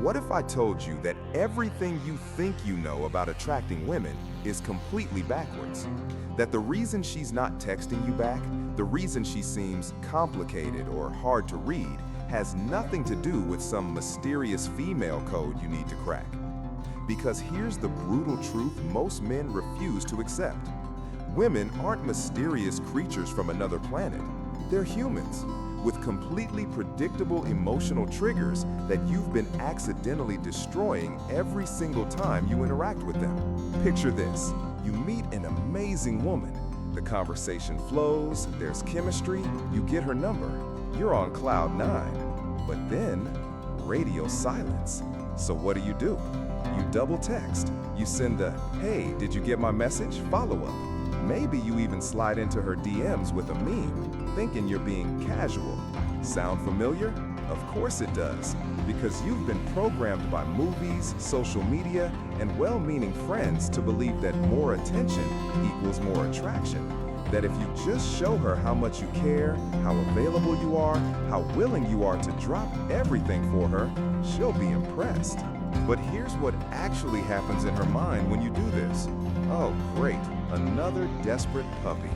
What if I told you that everything you think you know about attracting women is completely backwards? That the reason she's not texting you back, the reason she seems complicated or hard to read, has nothing to do with some mysterious female code you need to crack. Because here's the brutal truth most men refuse to accept. Women aren't mysterious creatures from another planet. They're humans, with completely predictable emotional triggers that you've been accidentally destroying every single time you interact with them. Picture this: you meet an amazing woman. The conversation flows, there's chemistry, you get her number, you're on cloud nine. But then, radio silence. So what do? You double text. You send the, "Hey, did you get my message?" follow-up. Maybe you even slide into her DMs with a meme, thinking you're being casual. Sound familiar? Of course it does, because you've been programmed by movies, social media, and well-meaning friends to believe that more attention equals more attraction. That if you just show her how much you care, how available you are, how willing you are to drop everything for her, she'll be impressed. But here's what actually happens in her mind when you do this. Oh, great, another desperate puppy.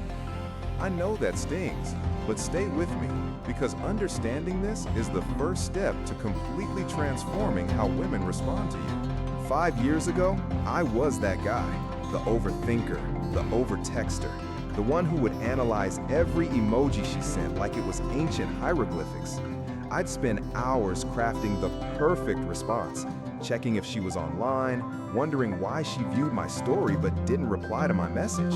I know that stings, but stay with me, because understanding this is the first step to completely transforming how women respond to you. 5 years ago, I was that guy, the overthinker, the overtexter, the one who would analyze every emoji she sent like it was ancient hieroglyphics. I'd spend hours crafting the perfect response, checking if she was online, wondering why she viewed my story but didn't reply to my message.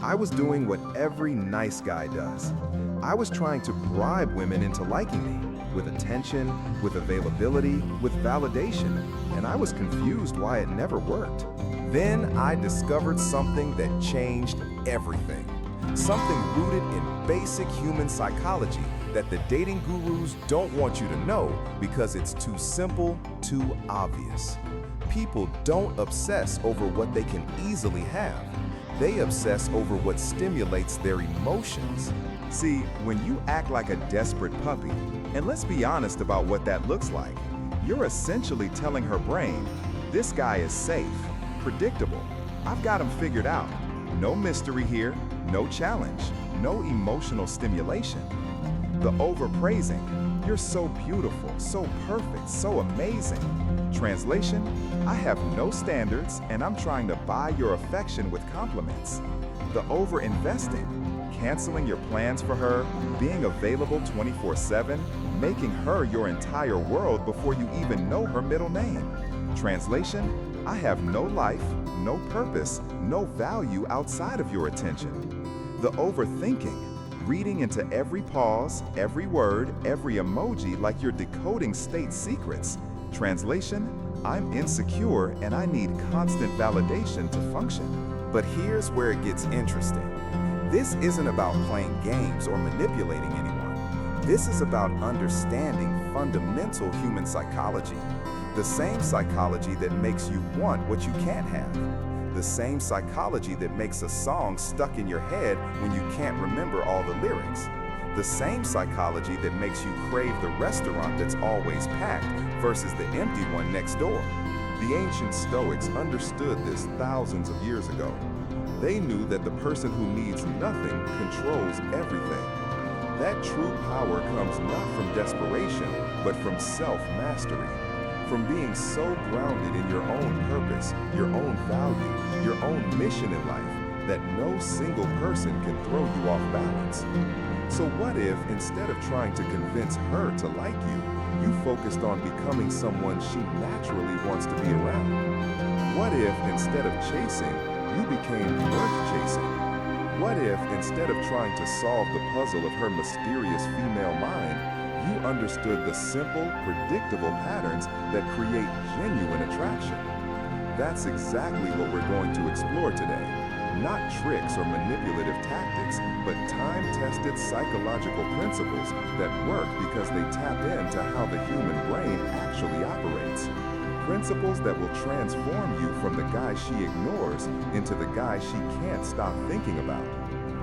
I was doing what every nice guy does. I was trying to bribe women into liking me, with attention, with availability, with validation, and I was confused why it never worked. Then I discovered something that changed everything. Something rooted in basic human psychology that the dating gurus don't want you to know because it's too simple, too obvious. People don't obsess over what they can easily have. They obsess over what stimulates their emotions. See, when you act like a desperate puppy, and let's be honest about what that looks like, you're essentially telling her brain, this guy is safe, predictable, I've got him figured out. No mystery here, no challenge, no emotional stimulation. The overpraising, you're so beautiful, so perfect, so amazing. Translation, I have no standards and I'm trying to buy your affection with compliments. The overinvesting, canceling your plans for her, being available 24/7, making her your entire world before you even know her middle name. Translation, I have no life, no purpose, no value outside of your attention. The overthinking, reading into every pause, every word, every emoji like you're decoding state secrets. Translation, I'm insecure and I need constant validation to function. But here's where it gets interesting. This isn't about playing games or manipulating anyone. This is about understanding fundamental human psychology. The same psychology that makes you want what you can't have. The same psychology that makes a song stuck in your head when you can't remember all the lyrics. The same psychology that makes you crave the restaurant that's always packed versus the empty one next door. The ancient Stoics understood this thousands of years ago. They knew that the person who needs nothing controls everything. That true power comes not from desperation, but from self-mastery. From being so grounded in your own purpose, your own value, your own mission in life, that no single person can throw you off balance. So what if, instead of trying to convince her to like you, you focused on becoming someone she naturally wants to be around? What if, instead of chasing, you became worth chasing? What if, instead of trying to solve the puzzle of her mysterious female mind, you understood the simple, predictable patterns that create genuine attraction? That's exactly what we're going to explore today. Not tricks or manipulative tactics, but time-tested psychological principles that work because they tap into how the human brain actually operates. Principles that will transform you from the guy she ignores into the guy she can't stop thinking about.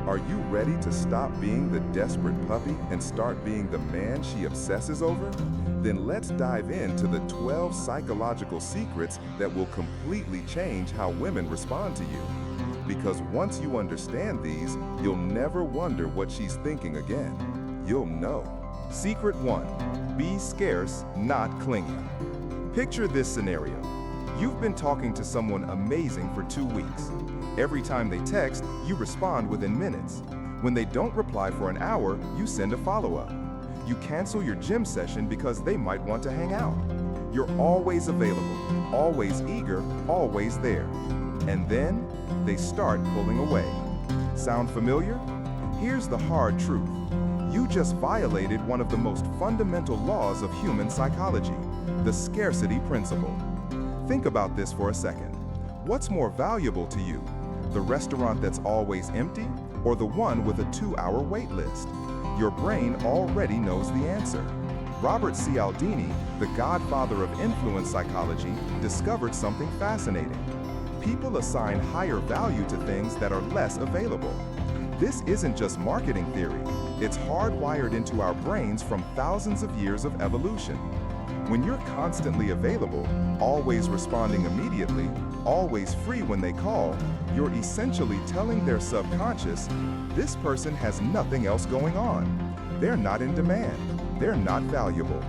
Are you ready to stop being the desperate puppy and start being the man she obsesses over? Then let's dive into the 12 psychological secrets that will completely change how women respond to you. Because once you understand these, you'll never wonder what she's thinking again. You'll know. Secret 1. Be scarce, not clingy. Picture this scenario. You've been talking to someone amazing for 2 weeks. Every time they text, you respond within minutes. When they don't reply for an hour, you send a follow-up. You cancel your gym session because they might want to hang out. You're always available, always eager, always there. And then, they start pulling away. Sound familiar? Here's the hard truth. You just violated one of the most fundamental laws of human psychology, the scarcity principle. Think about this for a second. What's more valuable to you? The restaurant that's always empty, or the one with a 2-hour wait list? Your brain already knows the answer. Robert Cialdini, the godfather of influence psychology, discovered something fascinating. People assign higher value to things that are less available. This isn't just marketing theory. It's hardwired into our brains from thousands of years of evolution. When you're constantly available, always responding immediately, always free when they call, you're essentially telling their subconscious, this person has nothing else going on. They're not in demand. They're not valuable.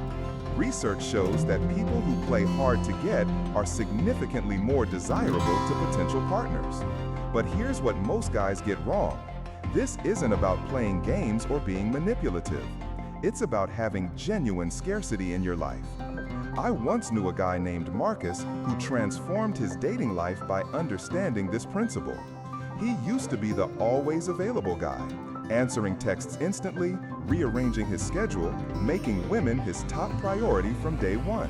Research shows that people who play hard to get are significantly more desirable to potential partners. But here's what most guys get wrong. This isn't about playing games or being manipulative. It's about having genuine scarcity in your life. I once knew a guy named Marcus who transformed his dating life by understanding this principle. He used to be the always available guy, answering texts instantly, rearranging his schedule, making women his top priority from day one.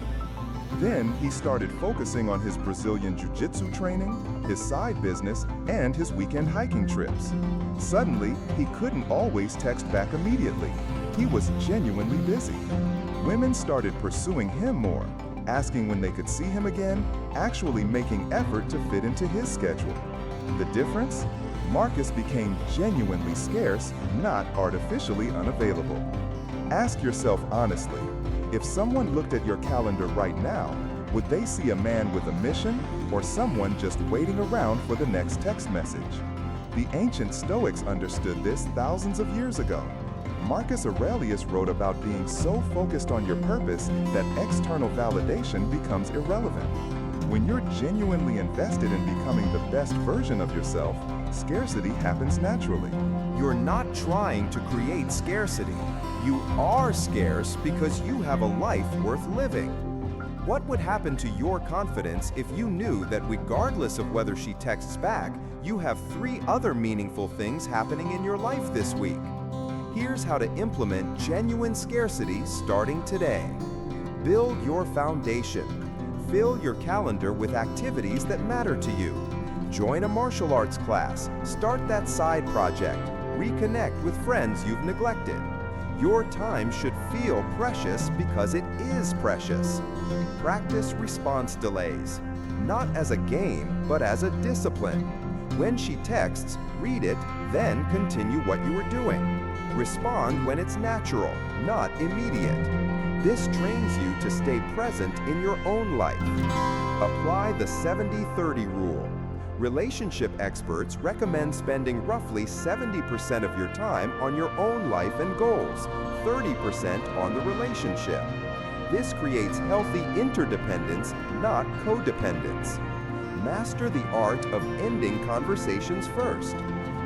Then he started focusing on his Brazilian jiu-jitsu training, his side business, and his weekend hiking trips. Suddenly, he couldn't always text back immediately. He was genuinely busy. Women started pursuing him more, asking when they could see him again, actually making effort to fit into his schedule. The difference? Marcus became genuinely scarce, not artificially unavailable. Ask yourself honestly, if someone looked at your calendar right now, would they see a man with a mission or someone just waiting around for the next text message? The ancient Stoics understood this thousands of years ago. Marcus Aurelius wrote about being so focused on your purpose that external validation becomes irrelevant. When you're genuinely invested in becoming the best version of yourself, scarcity happens naturally. You're not trying to create scarcity. You are scarce because you have a life worth living. What would happen to your confidence if you knew that regardless of whether she texts back, you have 3 other meaningful things happening in your life this week? Here's how to implement genuine scarcity starting today. Build your foundation. Fill your calendar with activities that matter to you. Join a martial arts class, start that side project, reconnect with friends you've neglected. Your time should feel precious because it is precious. Practice response delays, not as a game, but as a discipline. When she texts, read it, then continue what you were doing. Respond when it's natural, not immediate. This trains you to stay present in your own life. Apply the 70-30 rule. Relationship experts recommend spending roughly 70% of your time on your own life and goals, 30% on the relationship. This creates healthy interdependence, not codependence. Master the art of ending conversations first.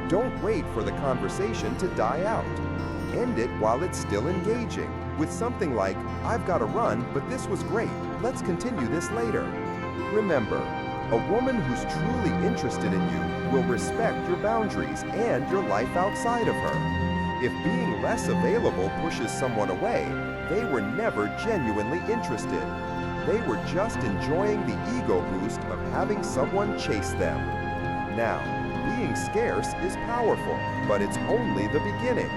Don't wait for the conversation to die out. End it while it's still engaging, with something like, "I've got to run, but this was great. Let's continue this later." Remember, a woman who's truly interested in you will respect your boundaries and your life outside of her. If being less available pushes someone away, they were never genuinely interested. They were just enjoying the ego boost of having someone chase them. Now, being scarce is powerful, but it's only the beginning.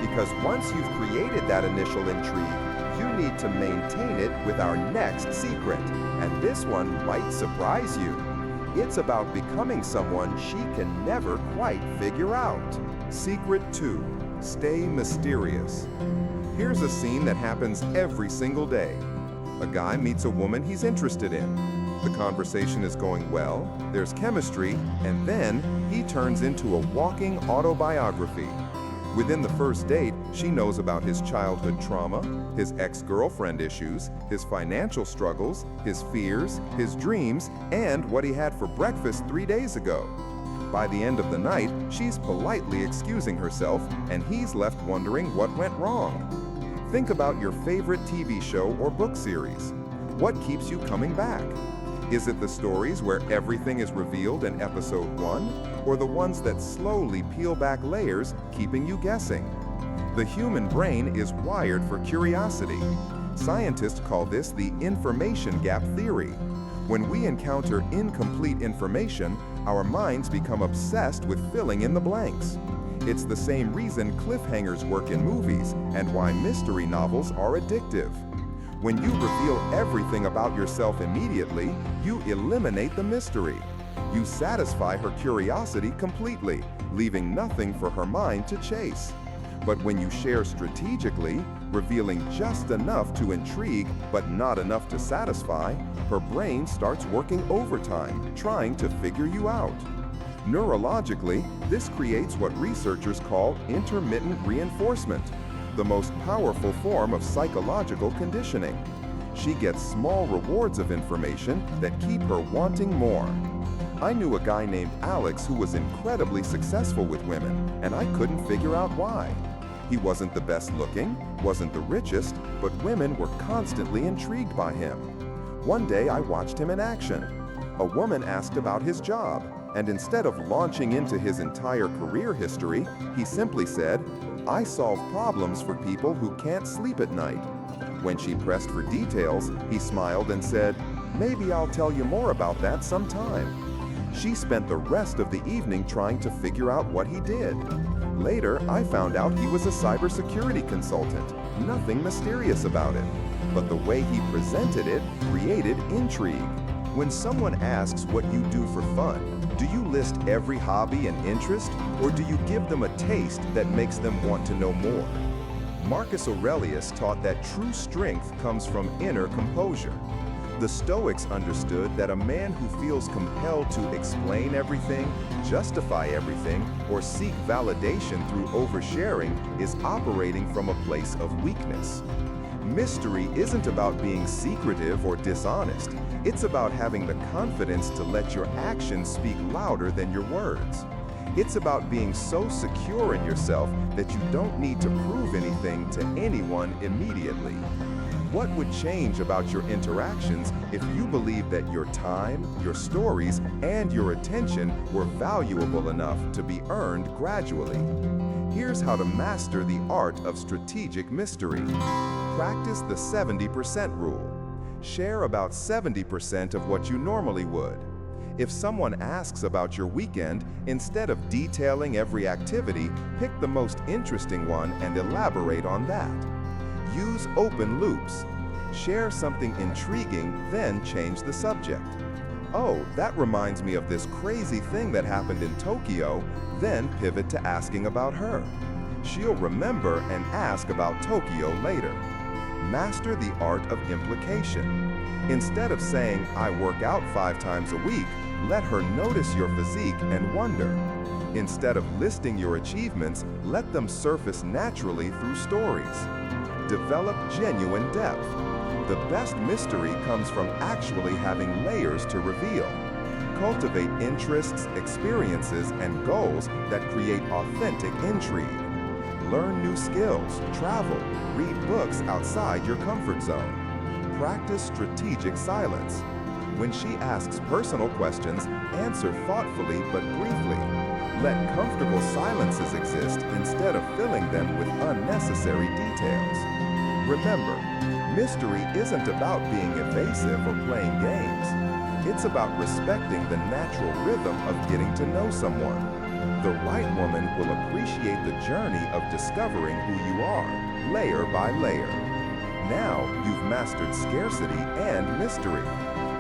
Because once you've created that initial intrigue, you need to maintain it with our next secret. And this one might surprise you. It's about becoming someone she can never quite figure out. Secret 2. Stay mysterious. Here's a scene that happens every single day. A guy meets a woman he's interested in. The conversation is going well, there's chemistry, and then he turns into a walking autobiography. Within the first date, she knows about his childhood trauma, his ex-girlfriend issues, his financial struggles, his fears, his dreams, and what he had for breakfast 3 days ago. By the end of the night, she's politely excusing herself, and he's left wondering what went wrong. Think about your favorite TV show or book series. What keeps you coming back? Is it the stories where everything is revealed in episode 1, or the ones that slowly peel back layers, keeping you guessing? The human brain is wired for curiosity. Scientists call this the information gap theory. When we encounter incomplete information, our minds become obsessed with filling in the blanks. It's the same reason cliffhangers work in movies and why mystery novels are addictive. When you reveal everything about yourself immediately, you eliminate the mystery. You satisfy her curiosity completely, leaving nothing for her mind to chase. But when you share strategically, revealing just enough to intrigue but not enough to satisfy, her brain starts working overtime, trying to figure you out. Neurologically, this creates what researchers call intermittent reinforcement, the most powerful form of psychological conditioning. She gets small rewards of information that keep her wanting more. I knew a guy named Alex who was incredibly successful with women, and I couldn't figure out why. He wasn't the best looking, wasn't the richest, but women were constantly intrigued by him. One day I watched him in action. A woman asked about his job, and instead of launching into his entire career history, he simply said, "I solve problems for people who can't sleep at night." When she pressed for details, he smiled and said, "Maybe I'll tell you more about that sometime." She spent the rest of the evening trying to figure out what he did. Later, I found out he was a cybersecurity consultant. Nothing mysterious about it. But the way he presented it created intrigue. When someone asks what you do for fun, do you list every hobby and interest, or do you give them a taste that makes them want to know more? Marcus Aurelius taught that true strength comes from inner composure. The Stoics understood that a man who feels compelled to explain everything, justify everything, or seek validation through oversharing is operating from a place of weakness. Mystery isn't about being secretive or dishonest. It's about having the confidence to let your actions speak louder than your words. It's about being so secure in yourself that you don't need to prove anything to anyone immediately. What would change about your interactions if you believed that your time, your stories, and your attention were valuable enough to be earned gradually? Here's how to master the art of strategic mystery. Practice the 70% rule. Share about 70% of what you normally would. If someone asks about your weekend, instead of detailing every activity, pick the most interesting one and elaborate on that. Use open loops. Share something intriguing, then change the subject. "Oh, that reminds me of this crazy thing that happened in Tokyo," then pivot to asking about her. She'll remember and ask about Tokyo later. Master the art of implication. Instead of saying, "I work out 5 times a week," let her notice your physique and wonder. Instead of listing your achievements, let them surface naturally through stories. Develop genuine depth. The best mystery comes from actually having layers to reveal. Cultivate interests, experiences, and goals that create authentic intrigue. Learn new skills, travel, read books outside your comfort zone. Practice strategic silence. When she asks personal questions, answer thoughtfully but briefly. Let comfortable silences exist instead of filling them with unnecessary details. Remember, mystery isn't about being evasive or playing games. It's about respecting the natural rhythm of getting to know someone. The right woman will appreciate the journey of discovering who you are, layer by layer. Now you've mastered scarcity and mystery.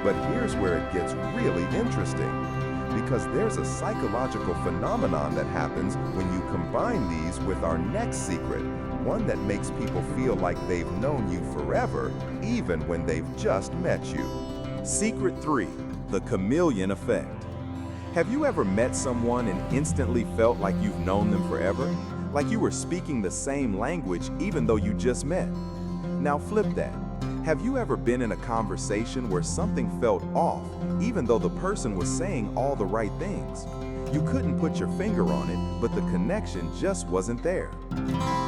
But here's where it gets really interesting, because there's a psychological phenomenon that happens when you combine these with our next secret, one that makes people feel like they've known you forever, even when they've just met you. Secret 3. The chameleon effect. Have you ever met someone and instantly felt like you've known them forever? Like you were speaking the same language even though you just met? Now flip that. Have you ever been in a conversation where something felt off, even though the person was saying all the right things? You couldn't put your finger on it, but the connection just wasn't there.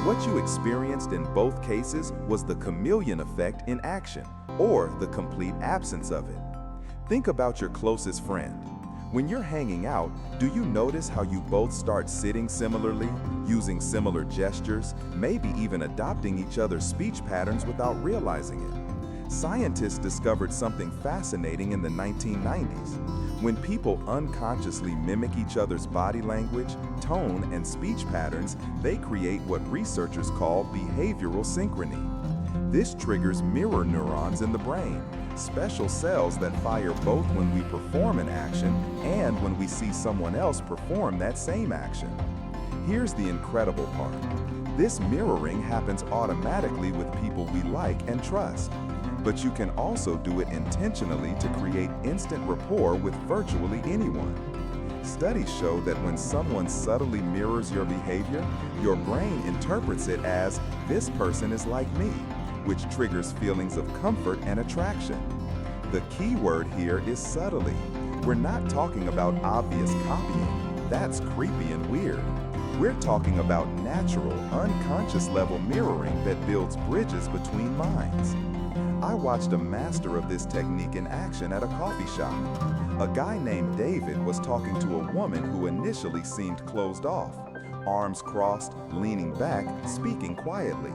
What you experienced in both cases was the chameleon effect in action, or the complete absence of it. Think about your closest friend. When you're hanging out, do you notice how you both start sitting similarly, using similar gestures, maybe even adopting each other's speech patterns without realizing it? Scientists discovered something fascinating in the 1990s. When people unconsciously mimic each other's body language, tone, and speech patterns, they create what researchers call behavioral synchrony. This triggers mirror neurons in the brain, special cells that fire both when we perform an action and when we see someone else perform that same action. Here's the incredible part. This mirroring happens automatically with people we like and trust. But you can also do it intentionally to create instant rapport with virtually anyone. Studies show that when someone subtly mirrors your behavior, your brain interprets it as, "This person is like me," which triggers feelings of comfort and attraction. The key word here is subtly. We're not talking about obvious copying. That's creepy and weird. We're talking about natural, unconscious level mirroring that builds bridges between minds. I watched a master of this technique in action at a coffee shop. A guy named David was talking to a woman who initially seemed closed off, arms crossed, leaning back, speaking quietly.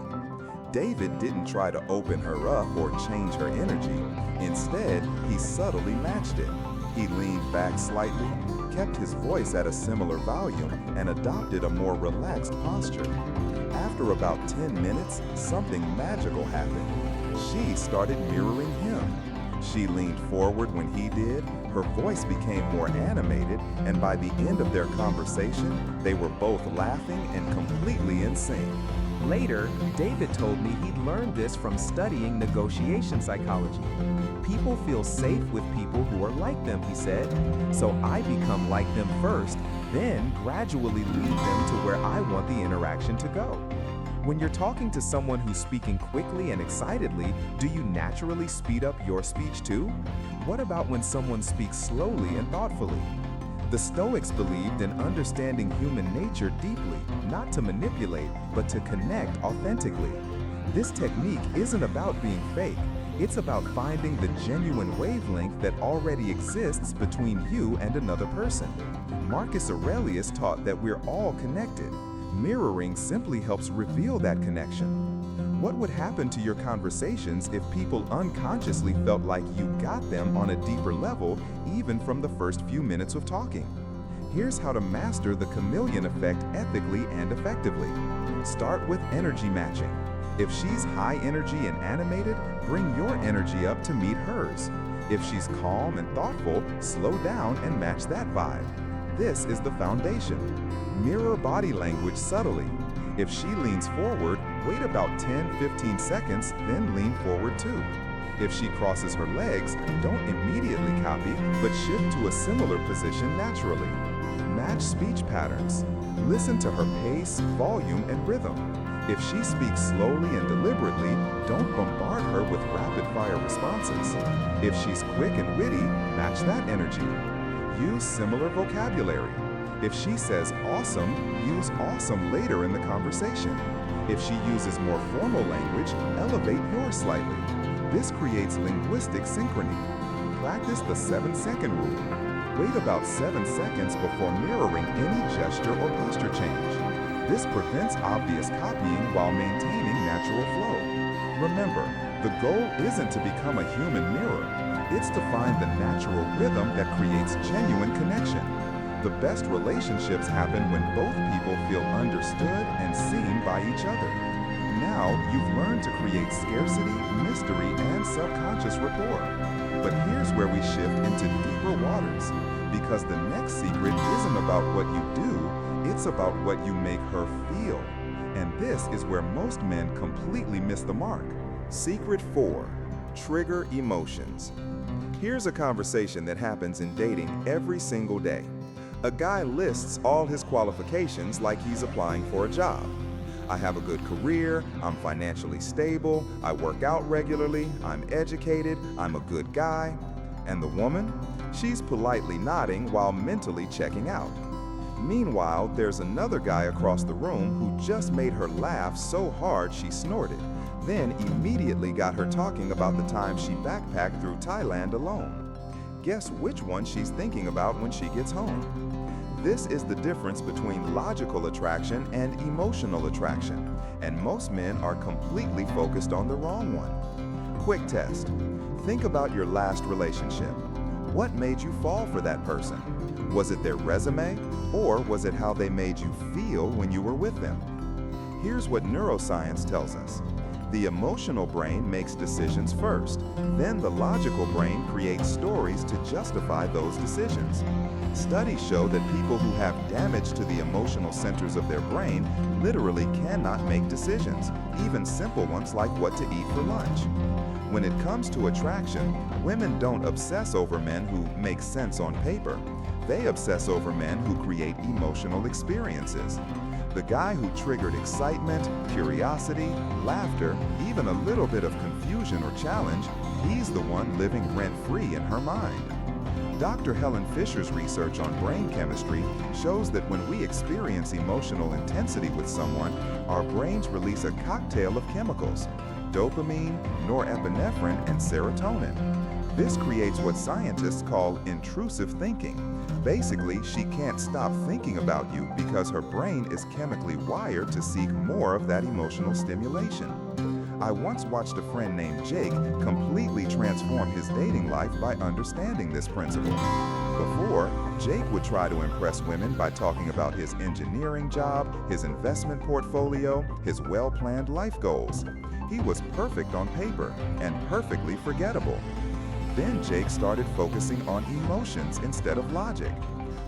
David didn't try to open her up or change her energy. Instead, he subtly matched it. He leaned back slightly, kept his voice at a similar volume, and adopted a more relaxed posture. After about 10 minutes, something magical happened. She started mirroring him. She leaned forward when he did, her voice became more animated, and by the end of their conversation, they were both laughing and completely in sync. Later, David told me he'd learned this from studying negotiation psychology. People feel safe with people who are like them, he said. So I become like them first, then gradually lead them to where I want the interaction to go. When you're talking to someone who's speaking quickly and excitedly, do you naturally speed up your speech too? What about when someone speaks slowly and thoughtfully? The Stoics believed in understanding human nature deeply, not to manipulate, but to connect authentically. This technique isn't about being fake. It's about finding the genuine wavelength that already exists between you and another person. Marcus Aurelius taught that we're all connected. Mirroring simply helps reveal that connection. What would happen to your conversations if people unconsciously felt like you got them on a deeper level, even from the first few minutes of talking? Here's how to master the chameleon effect ethically and effectively. Start with energy matching. If she's high energy and animated, bring your energy up to meet hers. If she's calm and thoughtful, slow down and match that vibe. This is the foundation. Mirror body language subtly. If she leans forward, wait about 10-15 seconds, then lean forward too. If she crosses her legs, don't immediately copy, but shift to a similar position naturally. Match speech patterns. Listen to her pace, volume, and rhythm. If she speaks slowly and deliberately, don't bombard her with rapid-fire responses. If she's quick and witty, match that energy. Use similar vocabulary. If she says awesome, use awesome later in the conversation. If she uses more formal language, elevate yours slightly. This creates linguistic synchrony. Practice the 7-second rule. Wait about 7 seconds before mirroring any gesture or posture change. This prevents obvious copying while maintaining natural flow. Remember, the goal isn't to become a human mirror. It's to find the natural rhythm that creates genuine connection. The best relationships happen when both people feel understood and seen by each other. Now, you've learned to create scarcity, mystery, and subconscious rapport. But here's where we shift into deeper waters, because the next secret isn't about what you do, it's about what you make her feel. And this is where most men completely miss the mark. Secret 4. Trigger emotions. Here's a conversation that happens in dating every single day. A guy lists all his qualifications like he's applying for a job. I have a good career, I'm financially stable, I work out regularly, I'm educated, I'm a good guy. And the woman? She's politely nodding while mentally checking out. Meanwhile, there's another guy across the room who just made her laugh so hard she snorted, then immediately got her talking about the time she backpacked through Thailand alone. Guess which one she's thinking about when she gets home? This is the difference between logical attraction and emotional attraction, and most men are completely focused on the wrong one. Quick test. Think about your last relationship. What made you fall for that person? Was it their resume, or was it how they made you feel when you were with them? Here's what neuroscience tells us. The emotional brain makes decisions first, then the logical brain creates stories to justify those decisions. Studies show that people who have damage to the emotional centers of their brain literally cannot make decisions, even simple ones like what to eat for lunch. When it comes to attraction, women don't obsess over men who make sense on paper. They obsess over men who create emotional experiences. The guy who triggered excitement, curiosity, laughter, even a little bit of confusion or challenge, he's the one living rent-free in her mind. Dr. Helen Fisher's research on brain chemistry shows that when we experience emotional intensity with someone, our brains release a cocktail of chemicals: dopamine, norepinephrine, and serotonin. This creates what scientists call intrusive thinking. Basically, she can't stop thinking about you because her brain is chemically wired to seek more of that emotional stimulation. I once watched a friend named Jake completely transform his dating life by understanding this principle. Before, Jake would try to impress women by talking about his engineering job, his investment portfolio, his well-planned life goals. He was perfect on paper and perfectly forgettable. Then Jake started focusing on emotions instead of logic.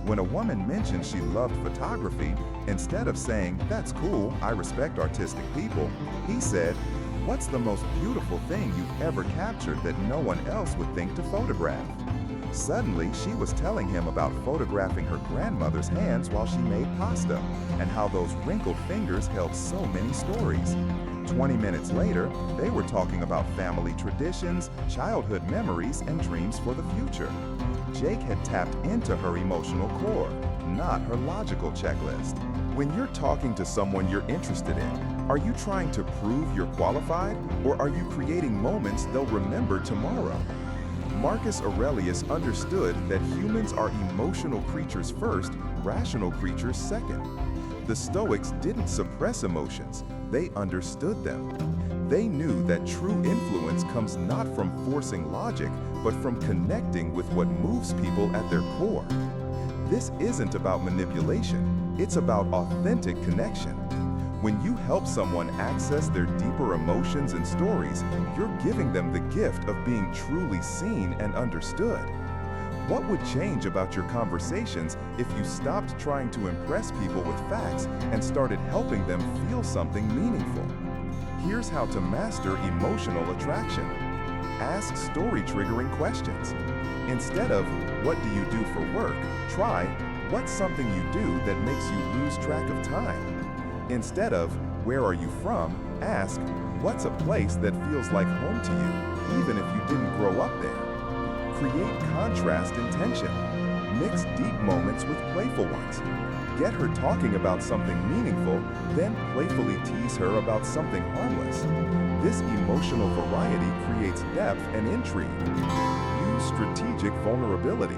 When a woman mentioned she loved photography, instead of saying, "That's cool, I respect artistic people," he said, "What's the most beautiful thing you've ever captured that no one else would think to photograph?" Suddenly, she was telling him about photographing her grandmother's hands while she made pasta, and how those wrinkled fingers held so many stories. 20 minutes later, they were talking about family traditions, childhood memories, and dreams for the future. Jake had tapped into her emotional core, not her logical checklist. When you're talking to someone you're interested in, are you trying to prove you're qualified, or are you creating moments they'll remember tomorrow? Marcus Aurelius understood that humans are emotional creatures first, rational creatures second. The Stoics didn't suppress emotions, they understood them. They knew that true influence comes not from forcing logic, but from connecting with what moves people at their core. This isn't about manipulation, it's about authentic connection. When you help someone access their deeper emotions and stories, you're giving them the gift of being truly seen and understood. What would change about your conversations if you stopped trying to impress people with facts and started helping them feel something meaningful? Here's how to master emotional attraction. Ask story-triggering questions. Instead of, "What do you do for work?" try, "What's something you do that makes you lose track of time?" Instead of, "Where are you from?" ask, "What's a place that feels like home to you, even if you didn't grow up there?" Create contrast and tension. Mix deep moments with playful ones. Get her talking about something meaningful, then playfully tease her about something harmless. This emotional variety creates depth and intrigue. Use strategic vulnerability.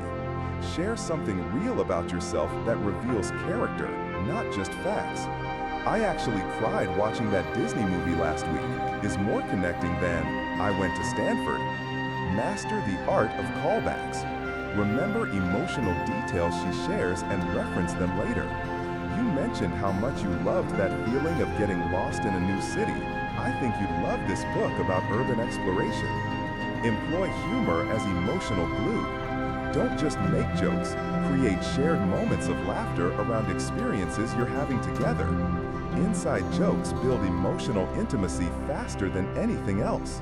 Share something real about yourself that reveals character, not just facts. "I actually cried watching that Disney movie last week" is more connecting than "I went to Stanford." Master the art of callbacks. Remember emotional details she shares and reference them later. "You mentioned how much you loved that feeling of getting lost in a new city. I think you'd love this book about urban exploration." Employ humor as emotional glue. Don't just make jokes, create shared moments of laughter around experiences you're having together. Inside jokes build emotional intimacy faster than anything else.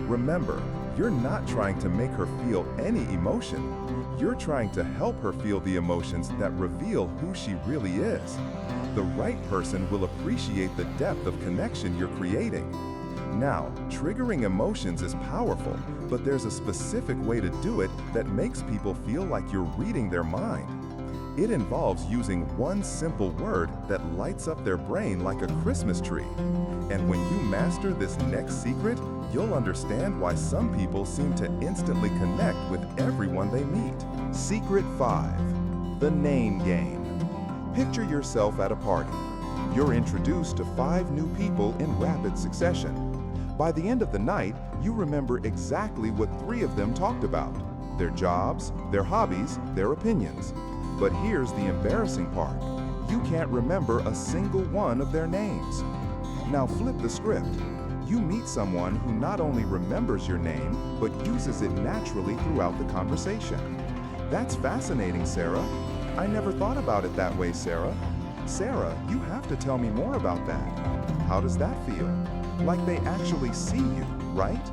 Remember, you're not trying to make her feel any emotion. You're trying to help her feel the emotions that reveal who she really is. The right person will appreciate the depth of connection you're creating. Now, triggering emotions is powerful, but there's a specific way to do it that makes people feel like you're reading their mind. It involves using one simple word that lights up their brain like a Christmas tree. And when you master this next secret, you'll understand why some people seem to instantly connect with everyone they meet. Secret 5. The name game. Picture yourself at a party. You're introduced to 5 new people in rapid succession. By the end of the night, you remember exactly what 3 of them talked about: their jobs, their hobbies, their opinions. But here's the embarrassing part. You can't remember a single one of their names. Now flip the script. You meet someone who not only remembers your name, but uses it naturally throughout the conversation. That's fascinating, Sarah. I never thought about it that way, Sarah. Sarah, you have to tell me more about that. How does that feel? Like they actually see you, right?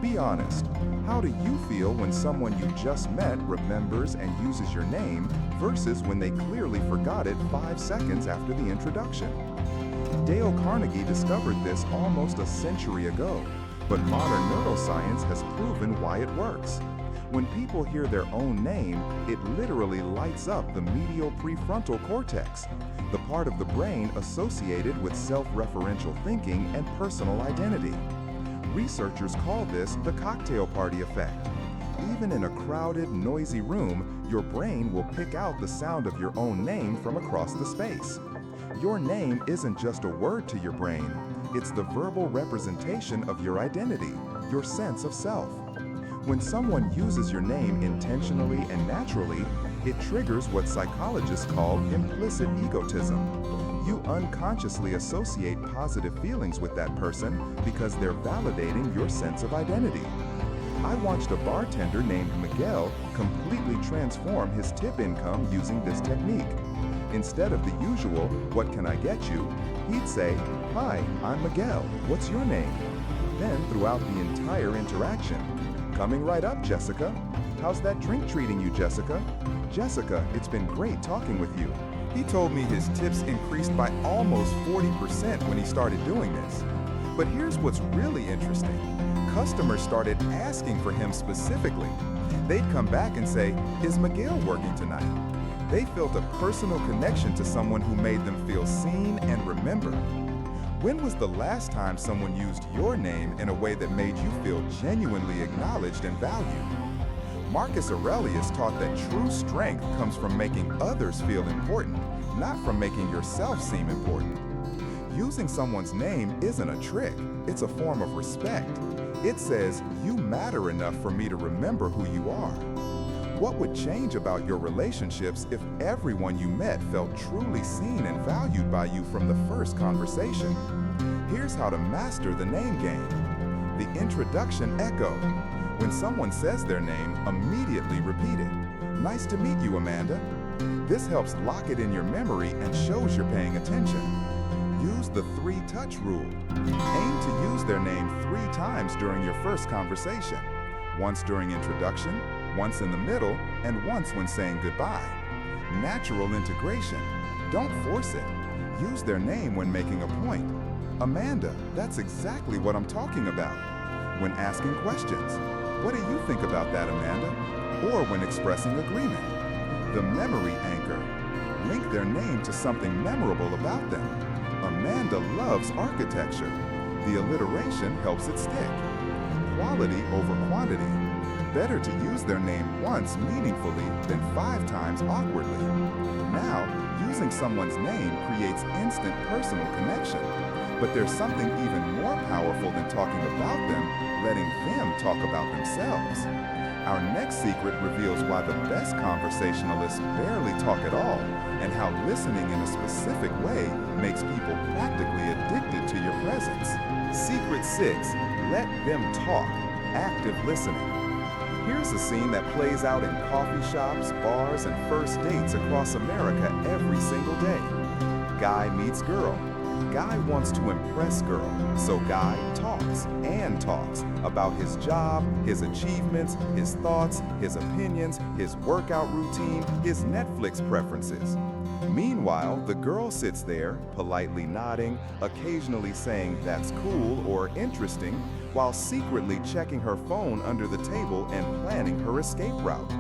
Be honest. How do you feel when someone you just met remembers and uses your name versus when they clearly forgot it 5 seconds after the introduction? Dale Carnegie discovered this almost a century ago, but modern neuroscience has proven why it works. When people hear their own name, it literally lights up the medial prefrontal cortex, the part of the brain associated with self-referential thinking and personal identity. Researchers call this the cocktail party effect. Even in a crowded, noisy room, your brain will pick out the sound of your own name from across the space. Your name isn't just a word to your brain, it's the verbal representation of your identity, your sense of self. When someone uses your name intentionally and naturally, it triggers what psychologists call implicit egotism. You unconsciously associate positive feelings with that person because they're validating your sense of identity. I watched a bartender named Miguel completely transform his tip income using this technique. Instead of the usual, "What can I get you?" he'd say, "Hi, I'm Miguel. What's your name?" Then throughout the entire interaction, "Coming right up, Jessica. How's that drink treating you, Jessica? Jessica, it's been great talking with you." He told me his tips increased by almost 40% when he started doing this. But here's what's really interesting. Customers started asking for him specifically. They'd come back and say, "Is Miguel working tonight?" They felt a personal connection to someone who made them feel seen and remembered. When was the last time someone used your name in a way that made you feel genuinely acknowledged and valued? Marcus Aurelius taught that true strength comes from making others feel important, not from making yourself seem important. Using someone's name isn't a trick, it's a form of respect. It says, "You matter enough for me to remember who you are." What would change about your relationships if everyone you met felt truly seen and valued by you from the first conversation? Here's how to master the name game. The introduction echo. When someone says their name, immediately repeat it. "Nice to meet you, Amanda." This helps lock it in your memory and shows you're paying attention. Use the 3-touch rule. Aim to use their name 3 times during your first conversation. Once during introduction, once in the middle, and once when saying goodbye. Natural integration. Don't force it. Use their name when making a point. "Amanda, that's exactly what I'm talking about." When asking questions, "What do you think about that, Amanda?" Or when expressing agreement. The memory anchor. Link their name to something memorable about them. Amanda loves architecture. The alliteration helps it stick. Quality over quantity. Better to use their name once meaningfully than 5 times awkwardly. Now, using someone's name creates instant personal connection. But there's something even more powerful than talking about them, letting them talk about themselves. Our next secret reveals why the best conversationalists barely talk at all, and how listening in a specific way makes people practically addicted to your presence. Secret 6, let them talk. Active listening. Here's a scene that plays out in coffee shops, bars, and first dates across America every single day. Guy meets girl. Guy wants to impress girl, so guy talks and talks about his job, his achievements, his thoughts, his opinions, his workout routine, his Netflix preferences. Meanwhile, the girl sits there, politely nodding, occasionally saying that's cool or interesting, while secretly checking her phone under the table and planning her escape route.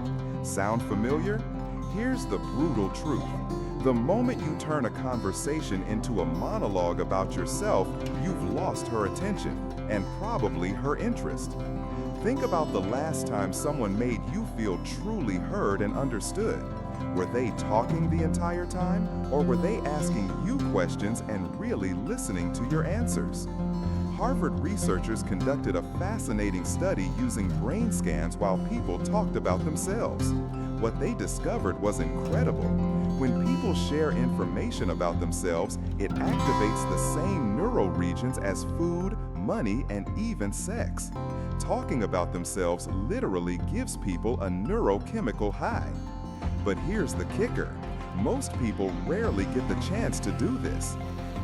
Sound familiar? Here's the brutal truth. The moment you turn a conversation into a monologue about yourself, you've lost her attention and probably her interest. Think about the last time someone made you feel truly heard and understood. Were they talking the entire time, or were they asking you questions and really listening to your answers? Harvard researchers conducted a fascinating study using brain scans while people talked about themselves. What they discovered was incredible. When people share information about themselves, it activates the same neural regions as food, money, and even sex. Talking about themselves literally gives people a neurochemical high. But here's the kicker. Most people rarely get the chance to do this.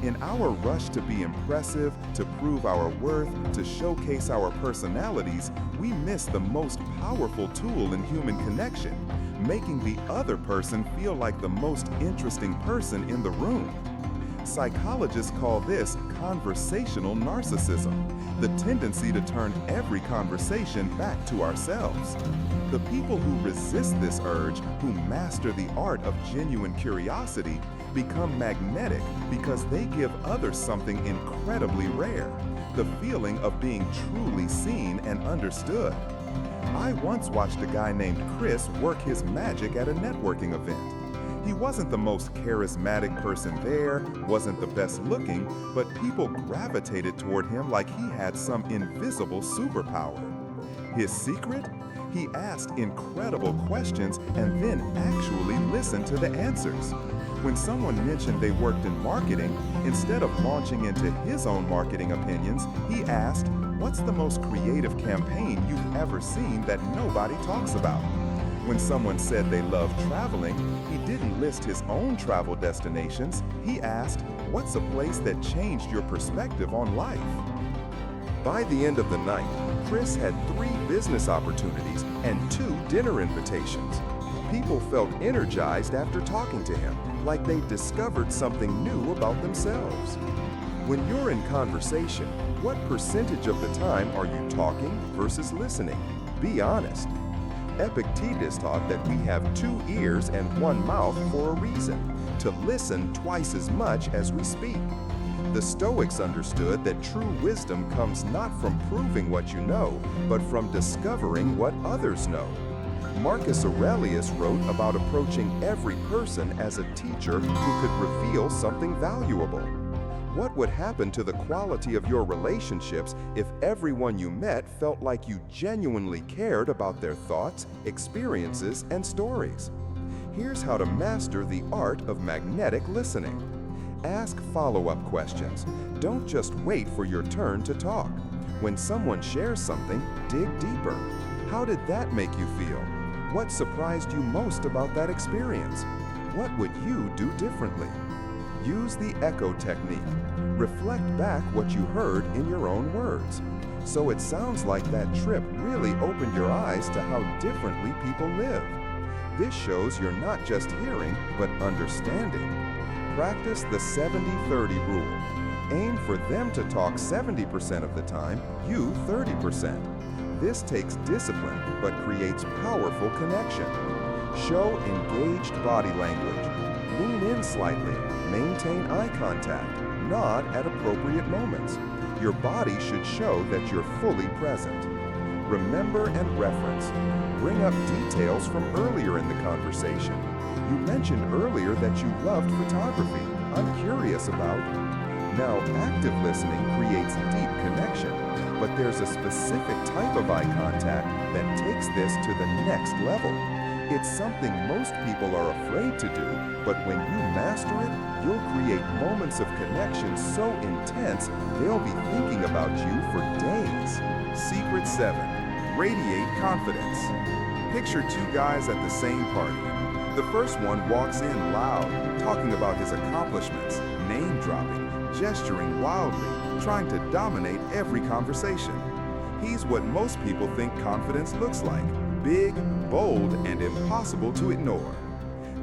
In our rush to be impressive, to prove our worth, to showcase our personalities, we miss the most powerful tool in human connection, making the other person feel like the most interesting person in the room. Psychologists call this conversational narcissism, the tendency to turn every conversation back to ourselves. The people who resist this urge, who master the art of genuine curiosity, become magnetic because they give others something incredibly rare, the feeling of being truly seen and understood. I once watched a guy named Chris work his magic at a networking event. He wasn't the most charismatic person there, wasn't the best looking, but people gravitated toward him like he had some invisible superpower. His secret? He asked incredible questions and then actually listened to the answers. When someone mentioned they worked in marketing, instead of launching into his own marketing opinions, he asked, "What's the most creative campaign you've ever seen that nobody talks about?" When someone said they loved traveling, he didn't list his own travel destinations. He asked, "What's a place that changed your perspective on life?" By the end of the night, Chris had 3 business opportunities and 2 dinner invitations. People felt energized after talking to him, like they discovered something new about themselves. When you're in conversation, what percentage of the time are you talking versus listening? Be honest. Epictetus taught that we have 2 ears and 1 mouth for a reason, to listen twice as much as we speak. The Stoics understood that true wisdom comes not from proving what you know, but from discovering what others know. Marcus Aurelius wrote about approaching every person as a teacher who could reveal something valuable. What would happen to the quality of your relationships if everyone you met felt like you genuinely cared about their thoughts, experiences, and stories? Here's how to master the art of magnetic listening. Ask follow-up questions. Don't just wait for your turn to talk. When someone shares something, dig deeper. How did that make you feel? What surprised you most about that experience? What would you do differently? Use the echo technique. Reflect back what you heard in your own words. So it sounds like that trip really opened your eyes to how differently people live. This shows you're not just hearing, but understanding. Practice the 70-30 rule. Aim for them to talk 70% of the time, you 30%. This takes discipline, but creates powerful connection. Show engaged body language. Lean in slightly, maintain eye contact, nod at appropriate moments. Your body should show that you're fully present. Remember and reference. Bring up details from earlier in the conversation. You mentioned earlier that you loved photography. I'm curious about. Now, active listening creates deep connection, but there's a specific type of eye contact that takes this to the next level. It's something most people are afraid to do, but when you master it, you'll create moments of connection so intense, they'll be thinking about you for days. Secret 7. Radiate confidence. Picture 2 guys at the same party. The first one walks in loud, talking about his accomplishments, name-dropping, gesturing wildly, trying to dominate every conversation. He's what most people think confidence looks like: big, bold, and impossible to ignore.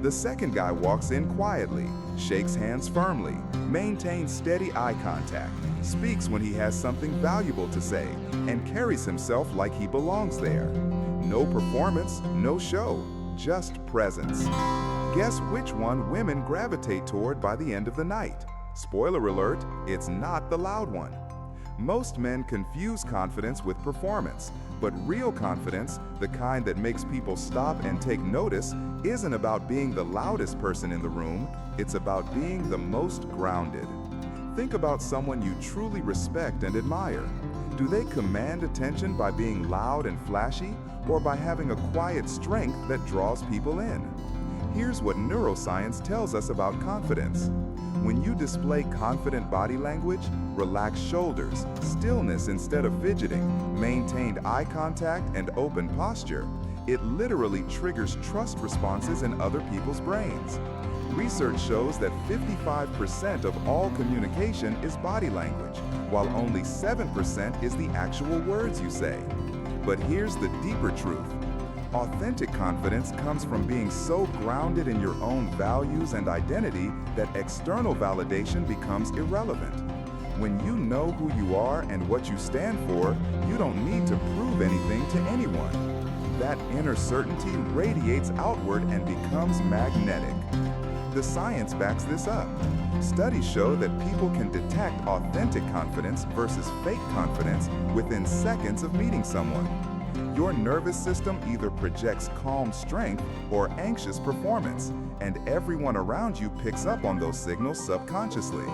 The second guy walks in quietly, shakes hands firmly, maintains steady eye contact, speaks when he has something valuable to say, and carries himself like he belongs there. No performance, no show, just presence. Guess which one women gravitate toward by the end of the night? Spoiler alert, it's not the loud one. Most men confuse confidence with performance, but real confidence, the kind that makes people stop and take notice, isn't about being the loudest person in the room, it's about being the most grounded. Think about someone you truly respect and admire. Do they command attention by being loud and flashy, or by having a quiet strength that draws people in? Here's what neuroscience tells us about confidence. When you display confident body language, relaxed shoulders, stillness instead of fidgeting, maintained eye contact, and open posture, it literally triggers trust responses in other people's brains. Research shows that 55% of all communication is body language, while only 7% is the actual words you say. But here's the deeper truth. Authentic confidence comes from being so grounded in your own values and identity that external validation becomes irrelevant. When you know who you are and what you stand for, you don't need to prove anything to anyone. That inner certainty radiates outward and becomes magnetic. The science backs this up. Studies show that people can detect authentic confidence versus fake confidence within seconds of meeting someone. Your nervous system either projects calm strength or anxious performance, and everyone around you picks up on those signals subconsciously.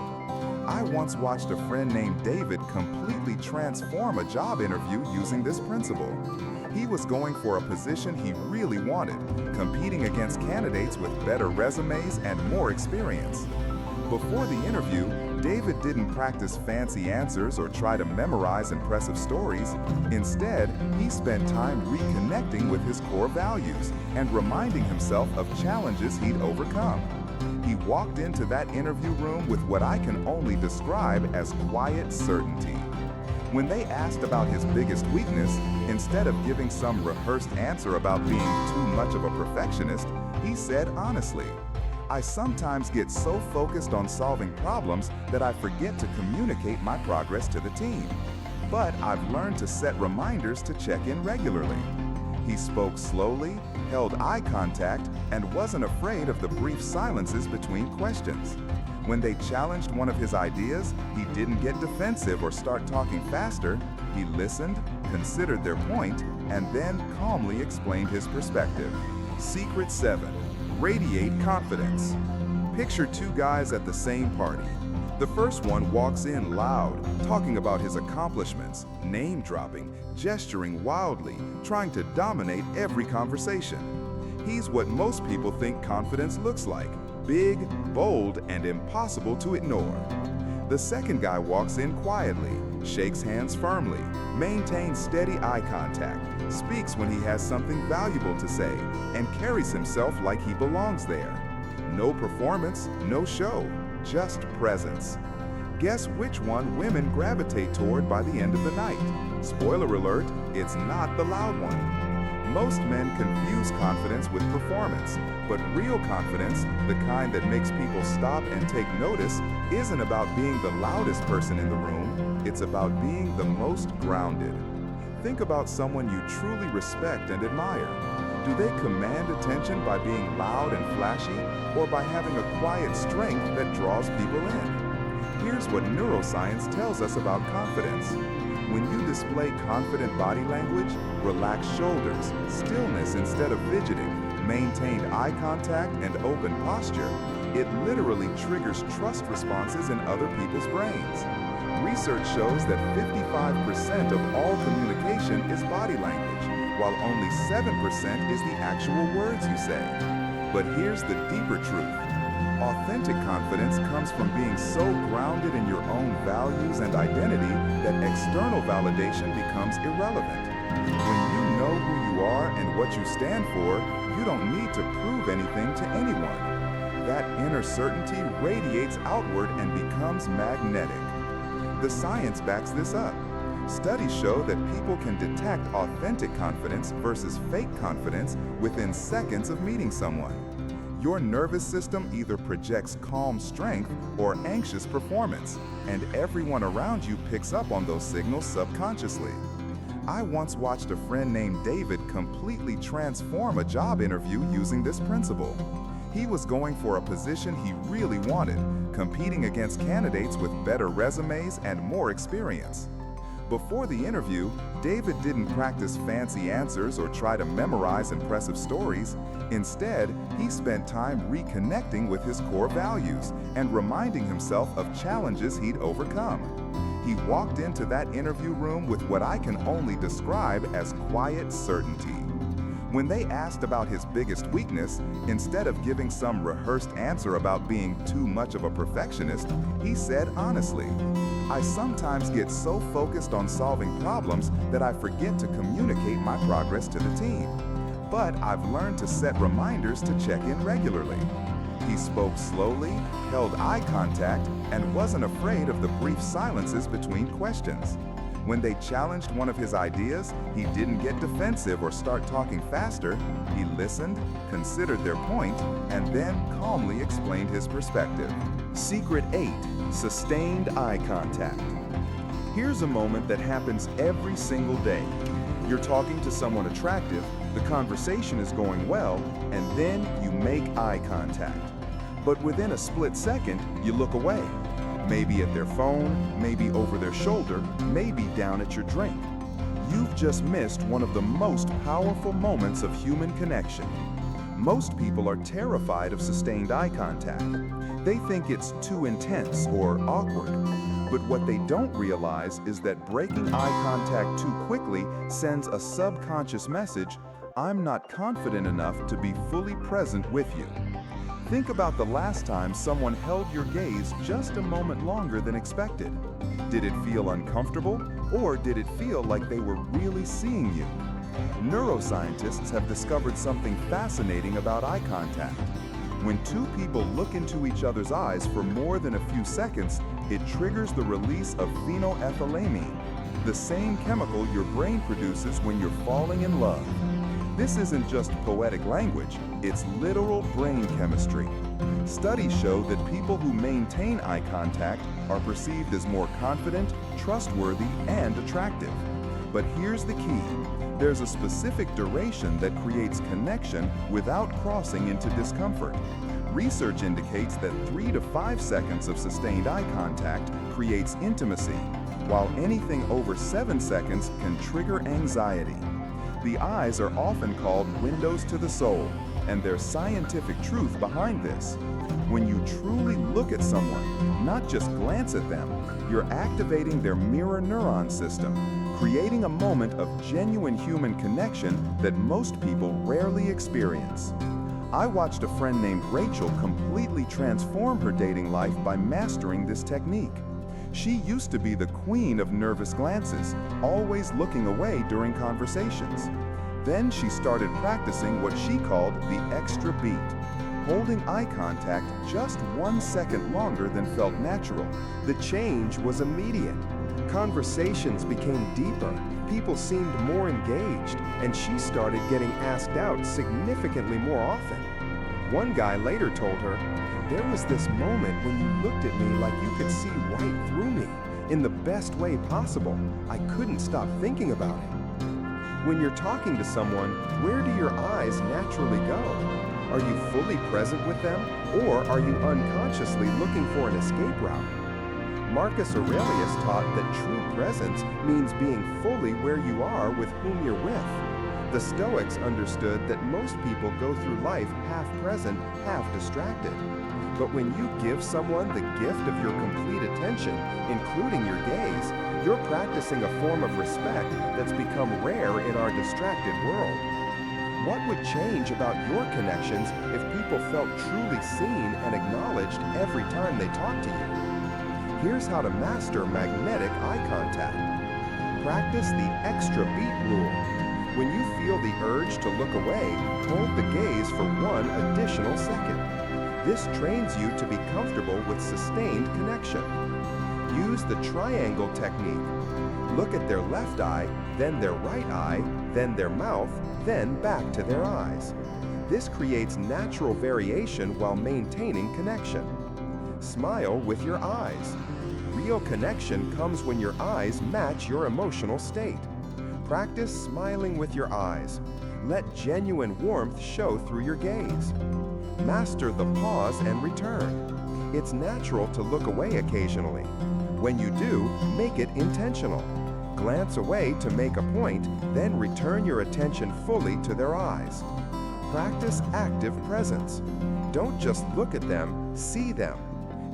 I once watched a friend named David completely transform a job interview using this principle. He was going for a position he really wanted, competing against candidates with better resumes and more experience. Before the interview, David didn't practice fancy answers or try to memorize impressive stories. Instead, he spent time reconnecting with his core values and reminding himself of challenges he'd overcome. He walked into that interview room with what I can only describe as quiet certainty. When they asked about his biggest weakness, instead of giving some rehearsed answer about being too much of a perfectionist, he said honestly, "I sometimes get so focused on solving problems that I forget to communicate my progress to the team. But I've learned to set reminders to check in regularly." He spoke slowly, held eye contact, and wasn't afraid of the brief silences between questions. When they challenged one of his ideas, he didn't get defensive or start talking faster. He listened, considered their point, and then calmly explained his perspective. Secret 7. Radiate confidence. Picture two guys at the same party. The first one walks in loud, talking about his accomplishments, name-dropping, gesturing wildly, trying to dominate every conversation. He's what most people think confidence looks like: big, bold, and impossible to ignore. The second guy walks in quietly, shakes hands firmly, maintains steady eye contact, speaks when he has something valuable to say, and carries himself like he belongs there. No performance, no show, just presence. Guess which one women gravitate toward by the end of the night? Spoiler alert, it's not the loud one. Most men confuse confidence with performance, but real confidence, the kind that makes people stop and take notice, isn't about being the loudest person in the room, it's about being the most grounded. Think about someone you truly respect and admire. Do they command attention by being loud and flashy, or by having a quiet strength that draws people in? Here's what neuroscience tells us about confidence. When you display confident body language, relaxed shoulders, stillness instead of fidgeting, maintained eye contact, and open posture, it literally triggers trust responses in other people's brains. Research shows that 55% of all communication is body language, while only 7% is the actual words you say. But here's the deeper truth. Authentic confidence comes from being so grounded in your own values and identity that external validation becomes irrelevant. When you know who you are and what you stand for, you don't need to prove anything to anyone. that inner certainty radiates outward and becomes magnetic. The science backs this up. Studies show that people can detect authentic confidence versus fake confidence within seconds of meeting someone. Your nervous system either projects calm strength or anxious performance, and everyone around you picks up on those signals subconsciously. I once watched a friend named David completely transform a job interview using this principle. He was going for a position he really wanted, competing against candidates with better resumes and more experience. Before the interview, David didn't practice fancy answers or try to memorize impressive stories. Instead, he spent time reconnecting with his core values and reminding himself of challenges he'd overcome. He walked into that interview room with what I can only describe as quiet certainty. When they asked about his biggest weakness, instead of giving some rehearsed answer about being too much of a perfectionist, he said honestly, "I sometimes get so focused on solving problems that I forget to communicate my progress to the team. But I've learned to set reminders to check in regularly." He spoke slowly, held eye contact, and wasn't afraid of the brief silences between questions. When they challenged one of his ideas, he didn't get defensive or start talking faster. He listened, considered their point, and then calmly explained his perspective. Secret 8: Sustained eye contact. Here's a moment that happens every single day. You're talking to someone attractive, the conversation is going well, and then you make eye contact. But within a split second, you look away. Maybe at their phone, maybe over their shoulder, maybe down at your drink. You've just missed one of the most powerful moments of human connection. Most people are terrified of sustained eye contact. They think it's too intense or awkward. But what they don't realize is that breaking eye contact too quickly sends a subconscious message, "I'm not confident enough to be fully present with you." Think about the last time someone held your gaze just a moment longer than expected. Did it feel uncomfortable, or did it feel like they were really seeing you? Neuroscientists have discovered something fascinating about eye contact. When two people look into each other's eyes for more than a few seconds, it triggers the release of phenylethylamine, the same chemical your brain produces when you're falling in love. This isn't just poetic language, it's literal brain chemistry. Studies show that people who maintain eye contact are perceived as more confident, trustworthy, and attractive. But here's the key. There's a specific duration that creates connection without crossing into discomfort. Research indicates that 3 to 5 seconds of sustained eye contact creates intimacy, while anything over 7 seconds can trigger anxiety. The eyes are often called windows to the soul, and there's scientific truth behind this. When you truly look at someone, not just glance at them, you're activating their mirror neuron system, creating a moment of genuine human connection that most people rarely experience. I watched a friend named Rachel completely transform her dating life by mastering this technique. She used to be the queen of nervous glances, always looking away during conversations. Then she started practicing what she called the extra beat, holding eye contact just 1 second longer than felt natural. The change was immediate. Conversations became deeper, people seemed more engaged, and she started getting asked out significantly more often. One guy later told her, "There was this moment when you looked at me like you could see right through me, in the best way possible. I couldn't stop thinking about it." When you're talking to someone, where do your eyes naturally go? Are you fully present with them, or are you unconsciously looking for an escape route? Marcus Aurelius taught that true presence means being fully where you are with whom you're with. The Stoics understood that most people go through life half present, half distracted. But when you give someone the gift of your complete attention, including your gaze, you're practicing a form of respect that's become rare in our distracted world. What would change about your connections if people felt truly seen and acknowledged every time they talk to you? Here's how to master magnetic eye contact. Practice the extra beat rule. When you feel the urge to look away, hold the gaze for 1 additional second. This trains you to be comfortable with sustained connection. Use the triangle technique. Look at their left eye, then their right eye, then their mouth, then back to their eyes. This creates natural variation while maintaining connection. Smile with your eyes. Real connection comes when your eyes match your emotional state. Practice smiling with your eyes. Let genuine warmth show through your gaze. Master the pause and return. It's natural to look away occasionally. When you do, make it intentional. Glance away to make a point, then return your attention fully to their eyes. Practice active presence. Don't just look at them, see them.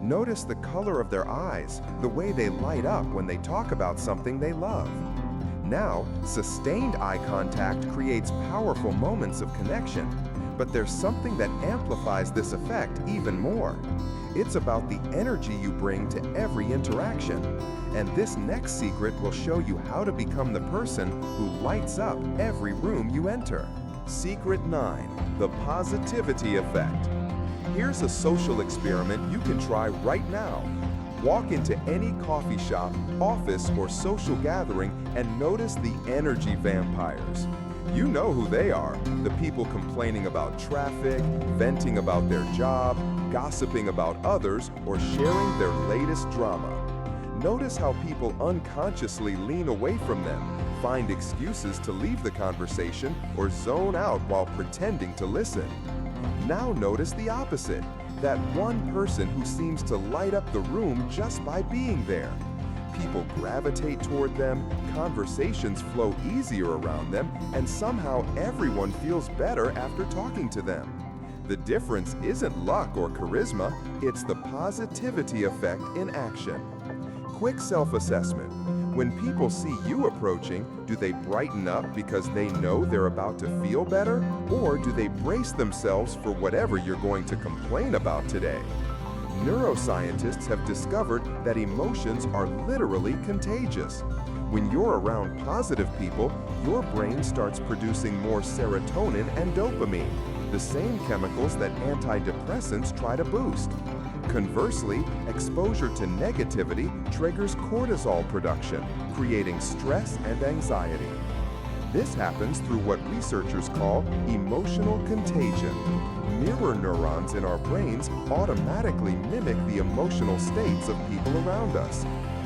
Notice the color of their eyes, the way they light up when they talk about something they love. Now, sustained eye contact creates powerful moments of connection, but there's something that amplifies this effect even more. It's about the energy you bring to every interaction. And this next secret will show you how to become the person who lights up every room you enter. Secret 9, the positivity effect. Here's a social experiment you can try right now. Walk into any coffee shop, office, or social gathering and notice the energy vampires. You know who they are, the people complaining about traffic, venting about their job, gossiping about others, or sharing their latest drama. Notice how people unconsciously lean away from them, find excuses to leave the conversation, or zone out while pretending to listen. Now notice the opposite, that one person who seems to light up the room just by being there. People gravitate toward them, conversations flow easier around them, and somehow everyone feels better after talking to them. The difference isn't luck or charisma, it's the positivity effect in action. Quick self-assessment. When people see you approaching, do they brighten up because they know they're about to feel better? Or do they brace themselves for whatever you're going to complain about today? Neuroscientists have discovered that emotions are literally contagious. When you're around positive people, your brain starts producing more serotonin and dopamine, the same chemicals that antidepressants try to boost. Conversely, exposure to negativity triggers cortisol production, creating stress and anxiety. This happens through what researchers call emotional contagion. Mirror neurons in our brains automatically mimic the emotional states of people around us.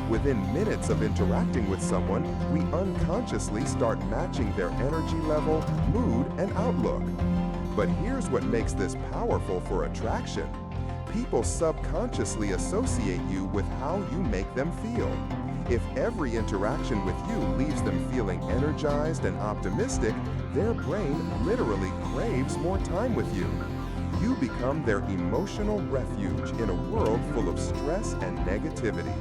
Within minutes of interacting with someone, we unconsciously start matching their energy level, mood, and outlook. But here's what makes this powerful for attraction. People subconsciously associate you with how you make them feel. If every interaction with you leaves them feeling energized and optimistic, their brain literally craves more time with you. You become their emotional refuge in a world full of stress and negativity.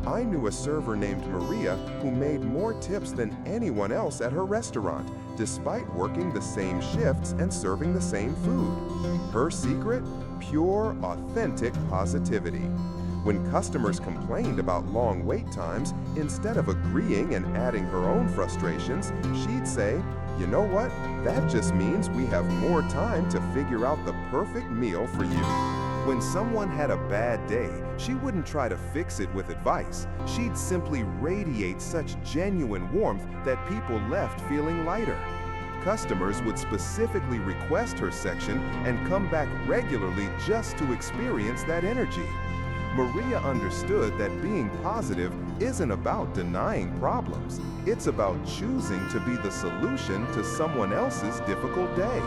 I knew a server named Maria who made more tips than anyone else at her restaurant, despite working the same shifts and serving the same food. Her secret? Pure, authentic positivity. When customers complained about long wait times, instead of agreeing and adding her own frustrations, she'd say, "You know what? That just means we have more time to figure out the perfect meal for you." When someone had a bad day, she wouldn't try to fix it with advice. She'd simply radiate such genuine warmth that people left feeling lighter. Customers would specifically request her section and come back regularly just to experience that energy. Maria understood that being positive isn't about denying problems. It's about choosing to be the solution to someone else's difficult day.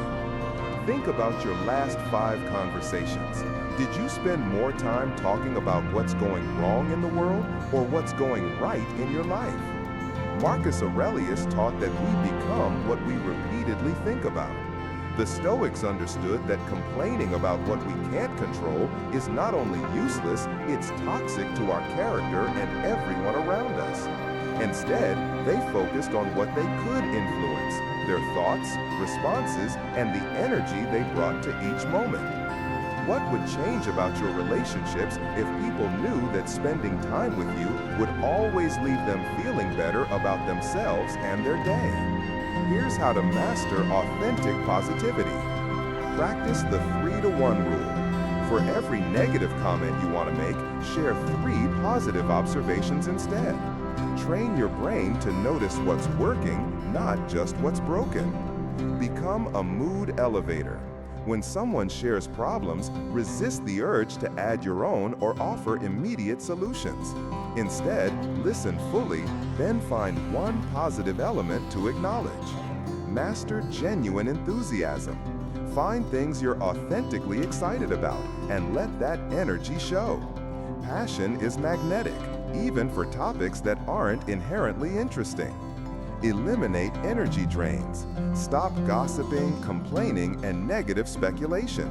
Think about your last 5 conversations. Did you spend more time talking about what's going wrong in the world or what's going right in your life? Marcus Aurelius taught that we become what we repeatedly think about. The Stoics understood that complaining about what we can't control is not only useless, it's toxic to our character and everyone around us. Instead, they focused on what they could influence, their thoughts, responses, and the energy they brought to each moment. What would change about your relationships if people knew that spending time with you would always leave them feeling better about themselves and their day? Here's how to master authentic positivity. Practice the 3-to-1 rule. For every negative comment you want to make, share 3 positive observations instead. Train your brain to notice what's working, not just what's broken. Become a mood elevator. When someone shares problems, resist the urge to add your own or offer immediate solutions. Instead, listen fully, then find one positive element to acknowledge. Master genuine enthusiasm. Find things you're authentically excited about and let that energy show. Passion is magnetic, even for topics that aren't inherently interesting. Eliminate energy drains. Stop gossiping, complaining, and negative speculation.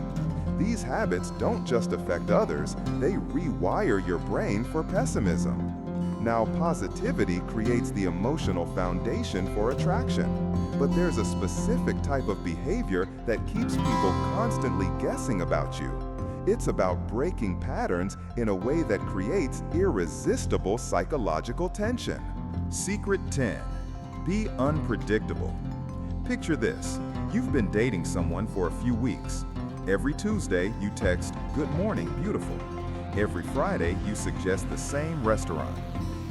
These habits don't just affect others, they rewire your brain for pessimism. Now, positivity creates the emotional foundation for attraction. But there's a specific type of behavior that keeps people constantly guessing about you. It's about breaking patterns in a way that creates irresistible psychological tension. Secret 10. Be unpredictable. Picture this. You've been dating someone for a few weeks. Every Tuesday, you text, "Good morning, beautiful." Every Friday, you suggest the same restaurant.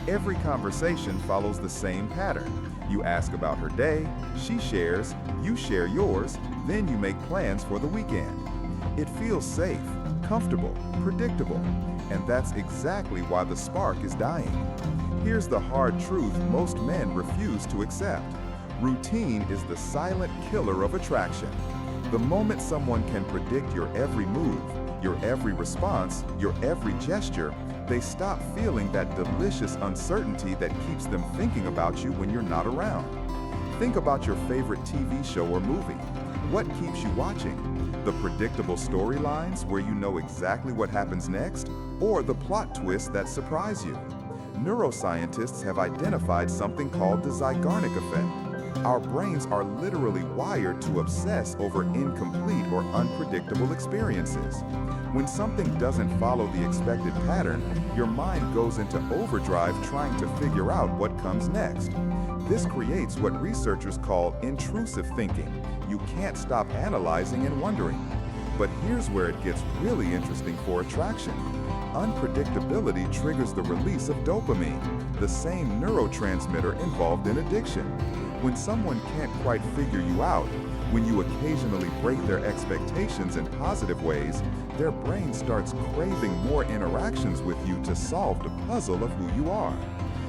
Every conversation follows the same pattern. You ask about her day, she shares, you share yours, then you make plans for the weekend. It feels safe, comfortable, predictable, and that's exactly why the spark is dying. Here's the hard truth most men refuse to accept. Routine is the silent killer of attraction. The moment someone can predict your every move, your every response, your every gesture, they stop feeling that delicious uncertainty that keeps them thinking about you when you're not around. Think about your favorite TV show or movie. What keeps you watching? The predictable storylines where you know exactly what happens next, or the plot twists that surprise you? Neuroscientists have identified something called the Zeigarnik effect. Our brains are literally wired to obsess over incomplete or unpredictable experiences. When something doesn't follow the expected pattern, your mind goes into overdrive trying to figure out what comes next. This creates what researchers call intrusive thinking. You can't stop analyzing and wondering. But here's where it gets really interesting for attraction. Unpredictability triggers the release of dopamine, the same neurotransmitter involved in addiction. When someone can't quite figure you out, when you occasionally break their expectations in positive ways, their brain starts craving more interactions with you to solve the puzzle of who you are.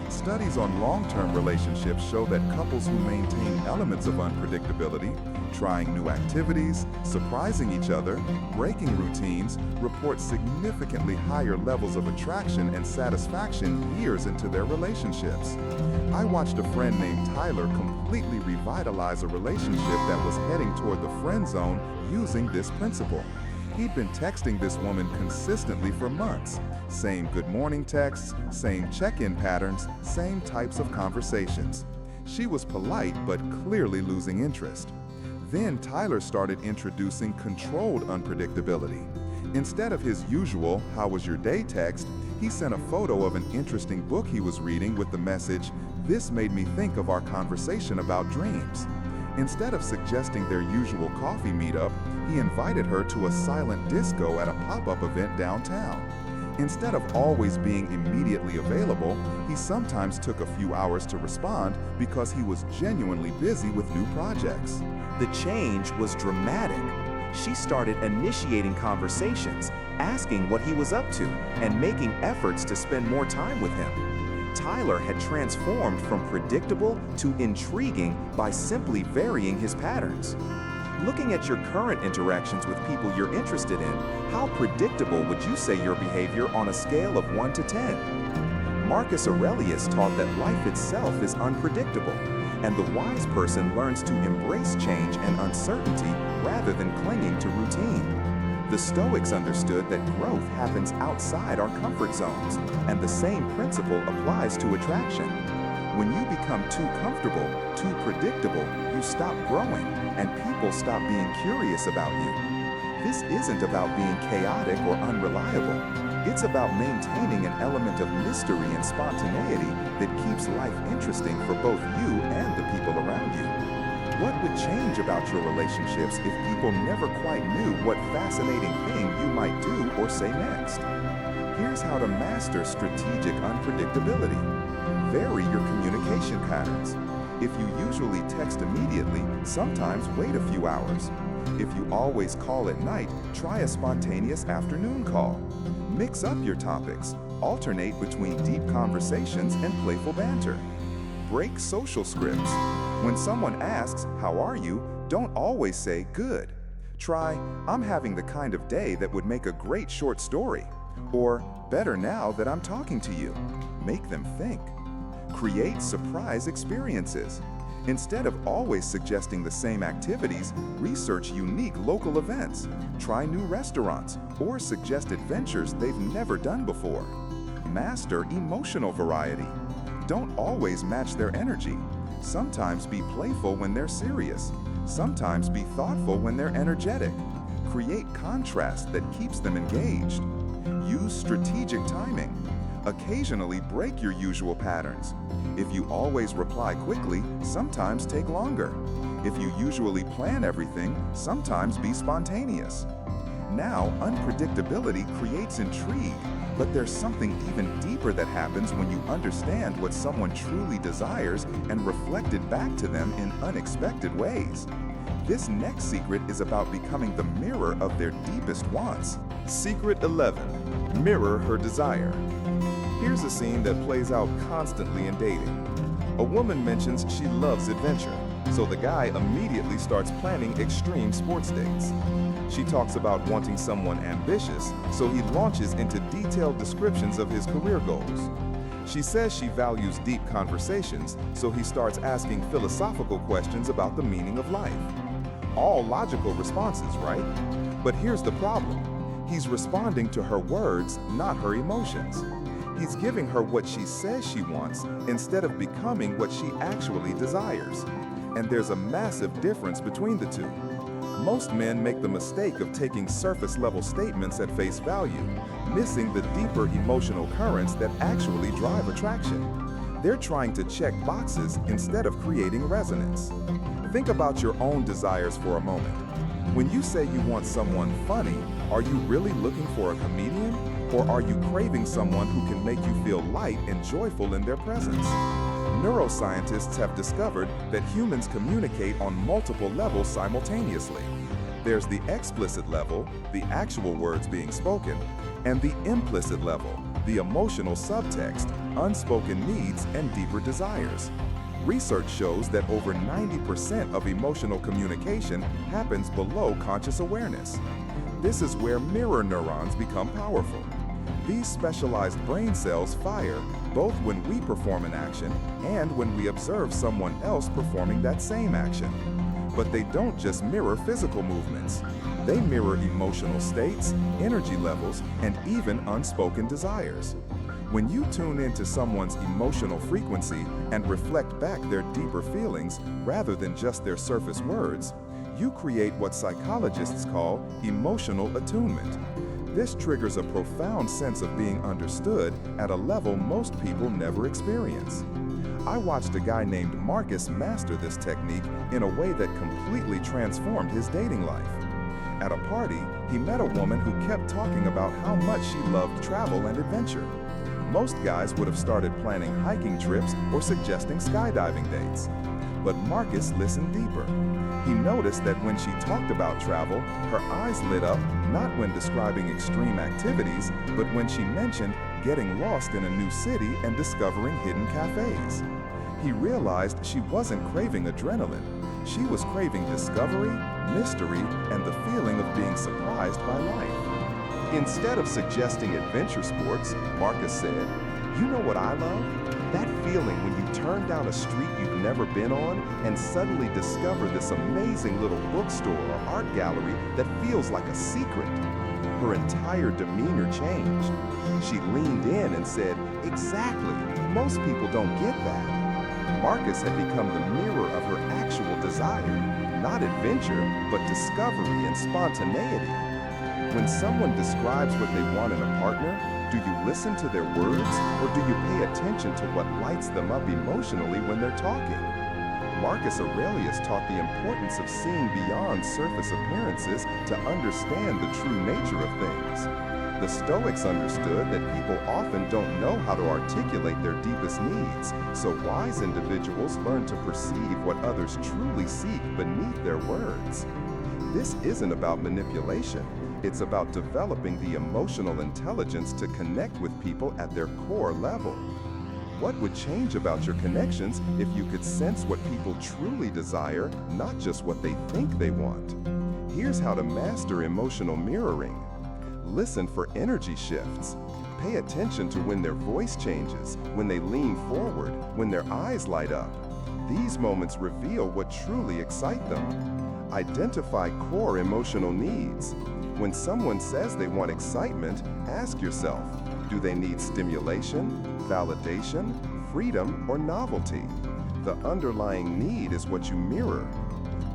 Studies on long-term relationships show that couples who maintain elements of unpredictability, trying new activities, surprising each other, breaking routines, report significantly higher levels of attraction and satisfaction years into their relationships. I watched a friend named Tyler completely revitalize a relationship that was heading toward the friend zone using this principle. He'd been texting this woman consistently for months. Same good morning texts, same check-in patterns, same types of conversations. She was polite but clearly losing interest. Then Tyler started introducing controlled unpredictability. Instead of his usual "How was your day?" text, he sent a photo of an interesting book he was reading with the message, "This made me think of our conversation about dreams." Instead of suggesting their usual coffee meetup, he invited her to a silent disco at a pop-up event downtown. Instead of always being immediately available, he sometimes took a few hours to respond because he was genuinely busy with new projects. The change was dramatic. She started initiating conversations, asking what he was up to, and making efforts to spend more time with him. Tyler had transformed from predictable to intriguing by simply varying his patterns. Looking at your current interactions with people you're interested in, how predictable would you say your behavior on a scale of 1 to 10? Marcus Aurelius taught that life itself is unpredictable, and the wise person learns to embrace change and uncertainty rather than clinging to routine. The Stoics understood that growth happens outside our comfort zones, and the same principle applies to attraction. When you become too comfortable, too predictable, you stop growing, and people stop being curious about you. This isn't about being chaotic or unreliable. It's about maintaining an element of mystery and spontaneity that keeps life interesting for both you and the people around you. What would change about your relationships if people never quite knew what fascinating thing you might do or say next? Here's how to master strategic unpredictability. Vary your communication patterns. If you usually text immediately, sometimes wait a few hours. If you always call at night, try a spontaneous afternoon call. Mix up your topics. Alternate between deep conversations and playful banter. Break social scripts. When someone asks, "How are you?" don't always say, "Good." Try, "I'm having the kind of day that would make a great short story." Or, "Better now that I'm talking to you." Make them think. Create surprise experiences. Instead of always suggesting the same activities, research unique local events. Try new restaurants or suggest adventures they've never done before. Master emotional variety. Don't always match their energy. Sometimes be playful when they're serious. Sometimes be thoughtful when they're energetic. Create contrast that keeps them engaged. Use strategic timing. Occasionally break your usual patterns. If you always reply quickly, sometimes take longer. If you usually plan everything, sometimes be spontaneous. Now, unpredictability creates intrigue, but there's something even deeper that happens when you understand what someone truly desires and reflect it back to them in unexpected ways. This next secret is about becoming the mirror of their deepest wants. Secret 11. Mirror her desire. Here's a scene that plays out constantly in dating. A woman mentions she loves adventure, so the guy immediately starts planning extreme sports dates. She talks about wanting someone ambitious, so he launches into detailed descriptions of his career goals. She says she values deep conversations, so he starts asking philosophical questions about the meaning of life. All logical responses, right? But here's the problem. He's responding to her words, not her emotions. He's giving her what she says she wants instead of becoming what she actually desires. And there's a massive difference between the two. Most men make the mistake of taking surface-level statements at face value, missing the deeper emotional currents that actually drive attraction. They're trying to check boxes instead of creating resonance. Think about your own desires for a moment. When you say you want someone funny, are you really looking for a comedian? Or are you craving someone who can make you feel light and joyful in their presence? Neuroscientists have discovered that humans communicate on multiple levels simultaneously. There's the explicit level, the actual words being spoken, and the implicit level, the emotional subtext, unspoken needs, and deeper desires. Research shows that over 90% of emotional communication happens below conscious awareness. This is where mirror neurons become powerful. These specialized brain cells fire both when we perform an action and when we observe someone else performing that same action. But they don't just mirror physical movements. They mirror emotional states, energy levels, and even unspoken desires. When you tune into someone's emotional frequency and reflect back their deeper feelings rather than just their surface words, you create what psychologists call emotional attunement. This triggers a profound sense of being understood at a level most people never experience. I watched a guy named Marcus master this technique in a way that completely transformed his dating life. At a party, he met a woman who kept talking about how much she loved travel and adventure. Most guys would have started planning hiking trips or suggesting skydiving dates. But Marcus listened deeper. He noticed that when she talked about travel, her eyes lit up not when describing extreme activities, but when she mentioned getting lost in a new city and discovering hidden cafes. He realized she wasn't craving adrenaline. She was craving discovery, mystery, and the feeling of being surprised by life. Instead of suggesting adventure sports, Marcus said, "You know what I love? That feeling when you turn down a street you've never been on and suddenly discover this amazing little bookstore or art gallery that feels like a secret." Her entire demeanor changed. She leaned in and said, "Exactly, most people don't get that." Marcus had become the mirror of her actual desire, not adventure, but discovery and spontaneity. When someone describes what they want in a partner, do you listen to their words or do you pay attention to what lights them up emotionally when they're talking? Marcus Aurelius taught the importance of seeing beyond surface appearances to understand the true nature of things. The Stoics understood that people often don't know how to articulate their deepest needs, so wise individuals learn to perceive what others truly seek beneath their words. This isn't about manipulation. It's about developing the emotional intelligence to connect with people at their core level. What would change about your connections if you could sense what people truly desire, not just what they think they want? Here's how to master emotional mirroring. Listen for energy shifts. Pay attention to when their voice changes, when they lean forward, when their eyes light up. These moments reveal what truly excites them. Identify core emotional needs. When someone says they want excitement, ask yourself, do they need stimulation, validation, freedom, or novelty? The underlying need is what you mirror.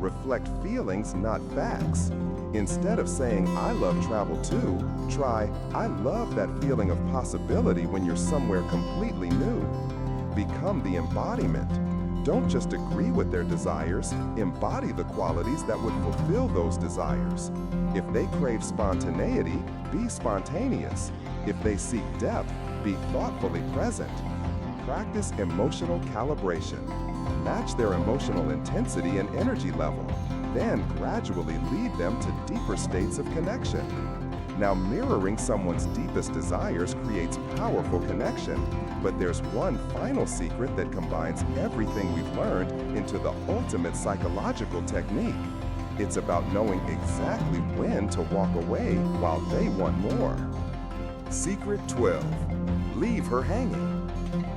Reflect feelings, not facts. Instead of saying, I love travel too, try, I love that feeling of possibility when you're somewhere completely new. Become the embodiment. Don't just agree with their desires, embody the qualities that would fulfill those desires. If they crave spontaneity, be spontaneous. If they seek depth, be thoughtfully present. Practice emotional calibration. Match their emotional intensity and energy level. Then gradually lead them to deeper states of connection. Now, mirroring someone's deepest desires creates powerful connection, but there's one final secret that combines everything we've learned into the ultimate psychological technique. It's about knowing exactly when to walk away while they want more. Secret 12. Leave her hanging.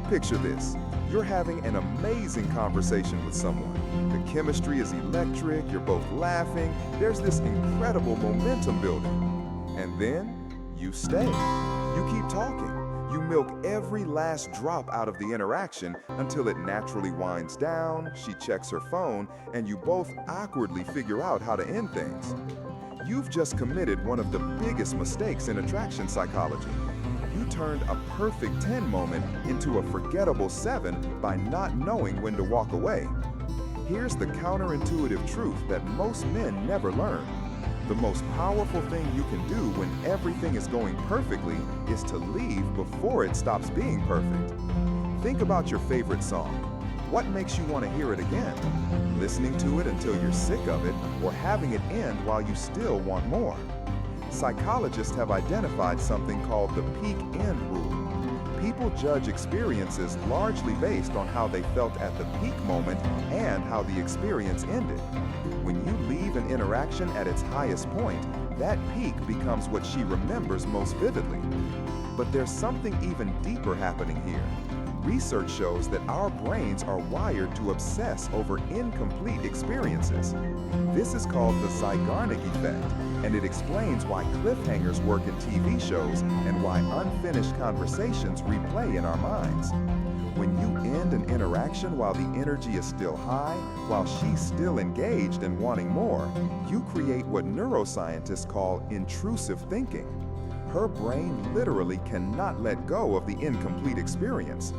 Picture this. You're having an amazing conversation with someone. The chemistry is electric, you're both laughing, there's this incredible momentum building. And then, you stay. You keep talking. You milk every last drop out of the interaction until it naturally winds down, she checks her phone, and you both awkwardly figure out how to end things. You've just committed one of the biggest mistakes in attraction psychology. You turned a perfect 10 moment into a forgettable 7 by not knowing when to walk away. Here's the counterintuitive truth that most men never learn. The most powerful thing you can do when everything is going perfectly is to leave before it stops being perfect. Think about your favorite song. What makes you want to hear it again? Listening to it until you're sick of it, or having it end while you still want more? Psychologists have identified something called the peak end rule. People judge experiences largely based on how they felt at the peak moment and how the experience ended. When you leave an interaction at its highest point, that peak becomes what she remembers most vividly. But there's something even deeper happening here. Research shows that our brains are wired to obsess over incomplete experiences. This is called the Zeigarnik effect, and it explains why cliffhangers work in TV shows and why unfinished conversations replay in our minds. When you end an interaction while the energy is still high, while she's still engaged and wanting more, you create what neuroscientists call intrusive thinking. Her brain literally cannot let go of the incomplete experience.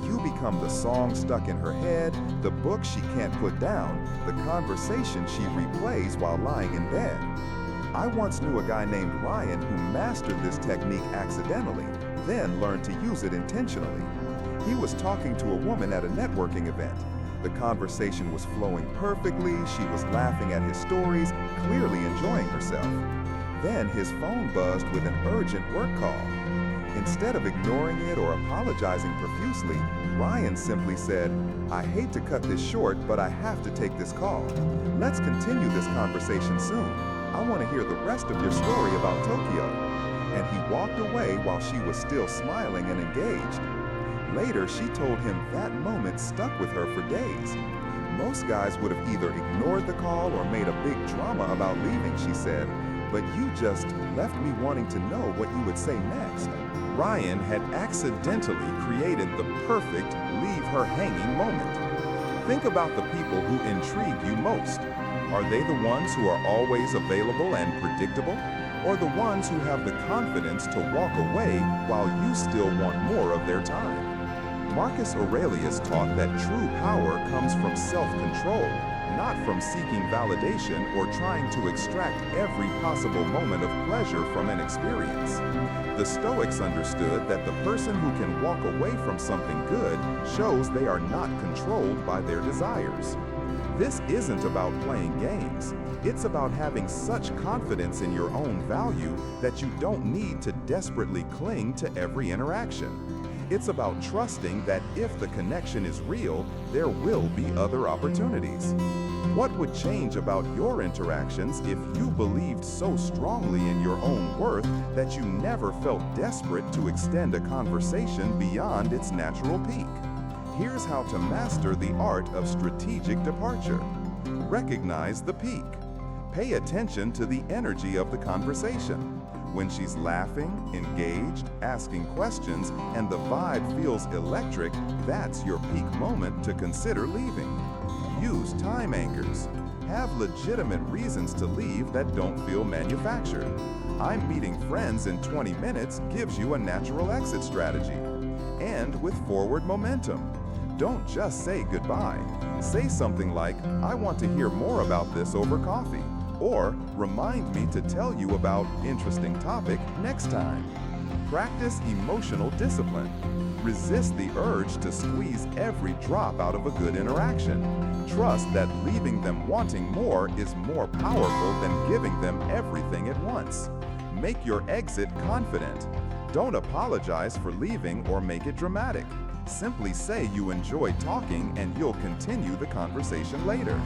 You become the song stuck in her head, the book she can't put down, the conversation she replays while lying in bed. I once knew a guy named Ryan who mastered this technique accidentally, then learned to use it intentionally. He was talking to a woman at a networking event. The conversation was flowing perfectly, she was laughing at his stories, clearly enjoying herself. Then his phone buzzed with an urgent work call. Instead of ignoring it or apologizing profusely, Ryan simply said, "I hate to cut this short, but I have to take this call. Let's continue this conversation soon. I want to hear the rest of your story about Tokyo." And he walked away while she was still smiling and engaged. Later, she told him that moment stuck with her for days. Most guys would have either ignored the call or made a big drama about leaving, she said, but you just left me wanting to know what you would say next. Ryan had accidentally created the perfect leave her hanging moment. Think about the people who intrigue you most. Are they the ones who are always available and predictable? Or the ones who have the confidence to walk away while you still want more of their time? Marcus Aurelius taught that true power comes from self-control, not from seeking validation or trying to extract every possible moment of pleasure from an experience. The Stoics understood that the person who can walk away from something good shows they are not controlled by their desires. This isn't about playing games. It's about having such confidence in your own value that you don't need to desperately cling to every interaction. It's about trusting that if the connection is real, there will be other opportunities. What would change about your interactions if you believed so strongly in your own worth that you never felt desperate to extend a conversation beyond its natural peak? Here's how to master the art of strategic departure. Recognize the peak. Pay attention to the energy of the conversation. When she's laughing, engaged, asking questions, and the vibe feels electric, that's your peak moment to consider leaving. Use time anchors. Have legitimate reasons to leave that don't feel manufactured. I'm meeting friends in 20 minutes gives you a natural exit strategy. And with forward momentum. Don't just say goodbye. Say something like, I want to hear more about this over coffee. Or remind me to tell you about interesting topic next time. Practice emotional discipline. Resist the urge to squeeze every drop out of a good interaction. Trust that leaving them wanting more is more powerful than giving them everything at once. Make your exit confident. Don't apologize for leaving or make it dramatic. Simply say you enjoyed talking and you'll continue the conversation later.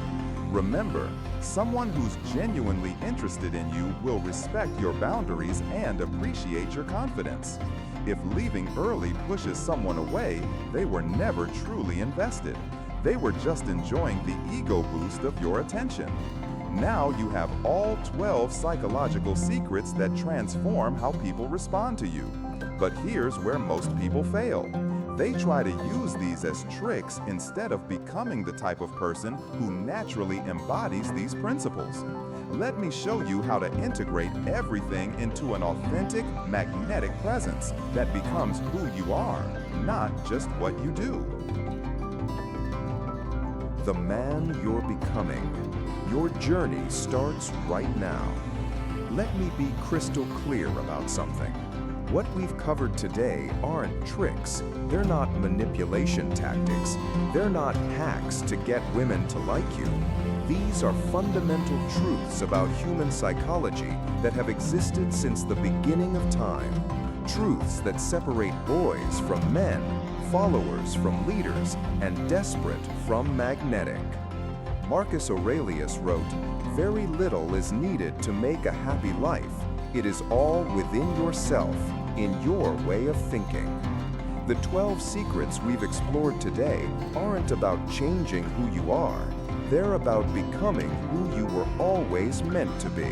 Remember, someone who's genuinely interested in you will respect your boundaries and appreciate your confidence. If leaving early pushes someone away, they were never truly invested. They were just enjoying the ego boost of your attention. Now you have all 12 psychological secrets that transform how people respond to you. But here's where most people fail. They try to use these as tricks instead of becoming the type of person who naturally embodies these principles. Let me show you how to integrate everything into an authentic, magnetic presence that becomes who you are, not just what you do. The man you're becoming. Your journey starts right now. Let me be crystal clear about something. What we've covered today aren't tricks. They're not manipulation tactics. They're not hacks to get women to like you. These are fundamental truths about human psychology that have existed since the beginning of time. Truths that separate boys from men, followers from leaders, and desperate from magnetic. Marcus Aurelius wrote, "Very little is needed to make a happy life. It is all within yourself, in your way of thinking." The 12 secrets we've explored today aren't about changing who you are. They're about becoming who you were always meant to be.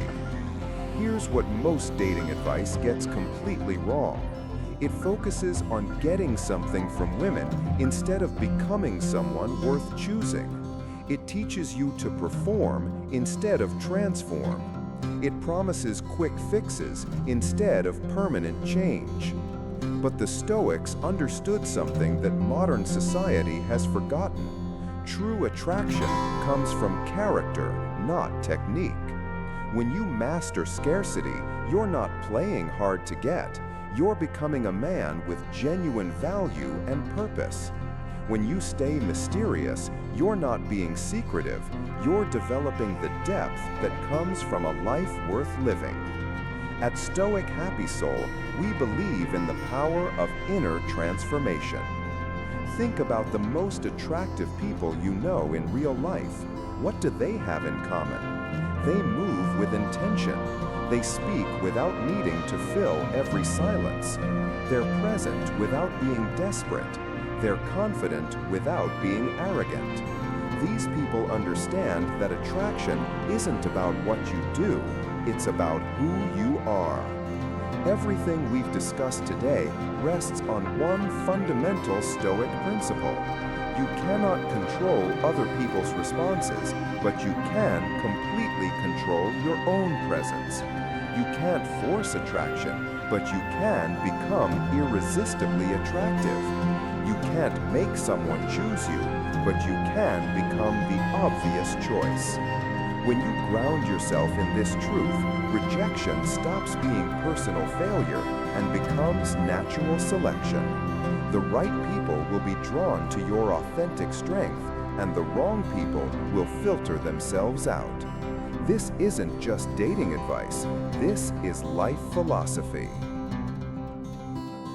Here's what most dating advice gets completely wrong. It focuses on getting something from women instead of becoming someone worth choosing. It teaches you to perform instead of transform. It promises quick fixes instead of permanent change. But the Stoics understood something that modern society has forgotten. True attraction comes from character, not technique. When you master scarcity, you're not playing hard to get. You're becoming a man with genuine value and purpose. When you stay mysterious, you're not being secretive. You're developing the depth that comes from a life worth living. At Stoic Happy Soul, we believe in the power of inner transformation. Think about the most attractive people you know in real life. What do they have in common? They move with intention. They speak without needing to fill every silence. They're present without being desperate. They're confident without being arrogant. These people understand that attraction isn't about what you do, it's about who you are. Everything we've discussed today rests on one fundamental Stoic principle. You cannot control other people's responses, but you can completely control your own presence. You can't force attraction, but you can become irresistibly attractive. You can't make someone choose you, but you can become the obvious choice. When you ground yourself in this truth, rejection stops being personal failure and becomes natural selection. The right people will be drawn to your authentic strength, and the wrong people will filter themselves out. This isn't just dating advice, this is life philosophy.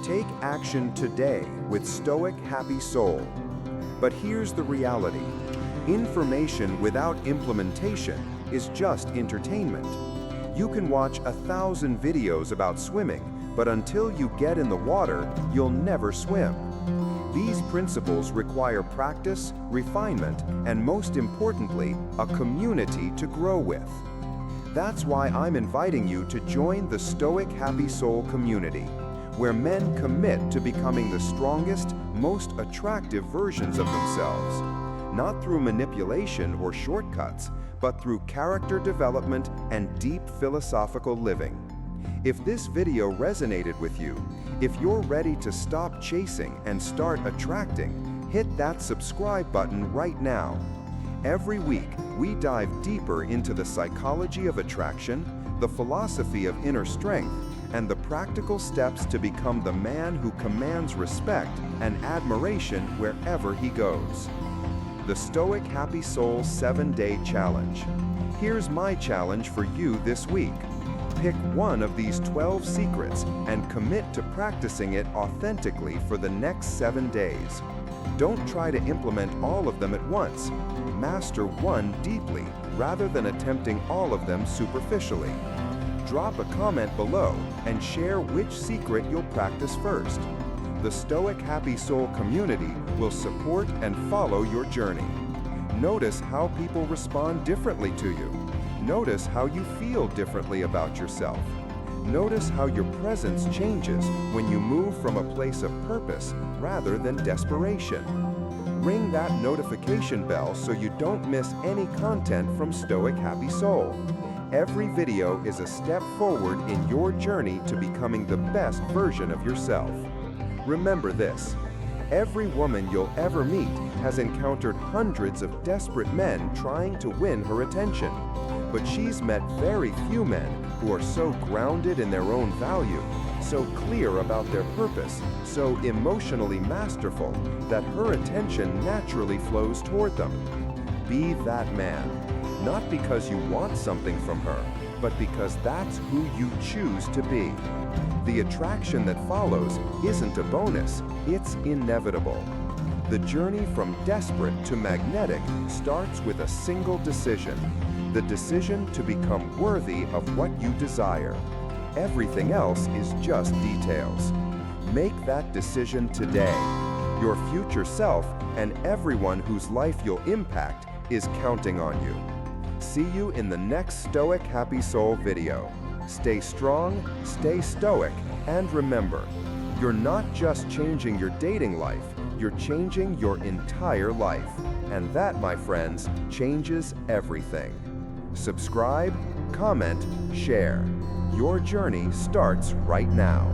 Take action today with Stoic Happy Soul. But here's the reality. Information without implementation is just entertainment. You can watch 1,000 videos about swimming, but until you get in the water, you'll never swim. These principles require practice, refinement, and most importantly, a community to grow with. That's why I'm inviting you to join the Stoic Happy Soul community, where men commit to becoming the strongest, most attractive versions of themselves, not through manipulation or shortcuts, but through character development and deep philosophical living. If this video resonated with you, if you're ready to stop chasing and start attracting, hit that subscribe button right now. Every week, we dive deeper into the psychology of attraction, the philosophy of inner strength, and the practical steps to become the man who commands respect and admiration wherever he goes. The Stoic Happy Soul 7-Day Challenge. Here's my challenge for you this week. Pick one of these 12 secrets and commit to practicing it authentically for the next 7 days. Don't try to implement all of them at once. Master one deeply rather than attempting all of them superficially. Drop a comment below and share which secret you'll practice first. The Stoic Happy Soul community will support and follow your journey. Notice how people respond differently to you. Notice how you feel differently about yourself. Notice how your presence changes when you move from a place of purpose rather than desperation. Ring that notification bell so you don't miss any content from Stoic Happy Soul. Every video is a step forward in your journey to becoming the best version of yourself. Remember this: every woman you'll ever meet has encountered hundreds of desperate men trying to win her attention. But she's met very few men who are so grounded in their own value, so clear about their purpose, so emotionally masterful that her attention naturally flows toward them. Be that man. Not because you want something from her, but because that's who you choose to be. The attraction that follows isn't a bonus, it's inevitable. The journey from desperate to magnetic starts with a single decision: the decision to become worthy of what you desire. Everything else is just details. Make that decision today. Your future self and everyone whose life you'll impact is counting on you. See you in the next Stoic Happy Soul video. Stay strong, stay stoic, and remember, you're not just changing your dating life, you're changing your entire life. And that, my friends, changes everything. Subscribe, comment, share. Your journey starts right now.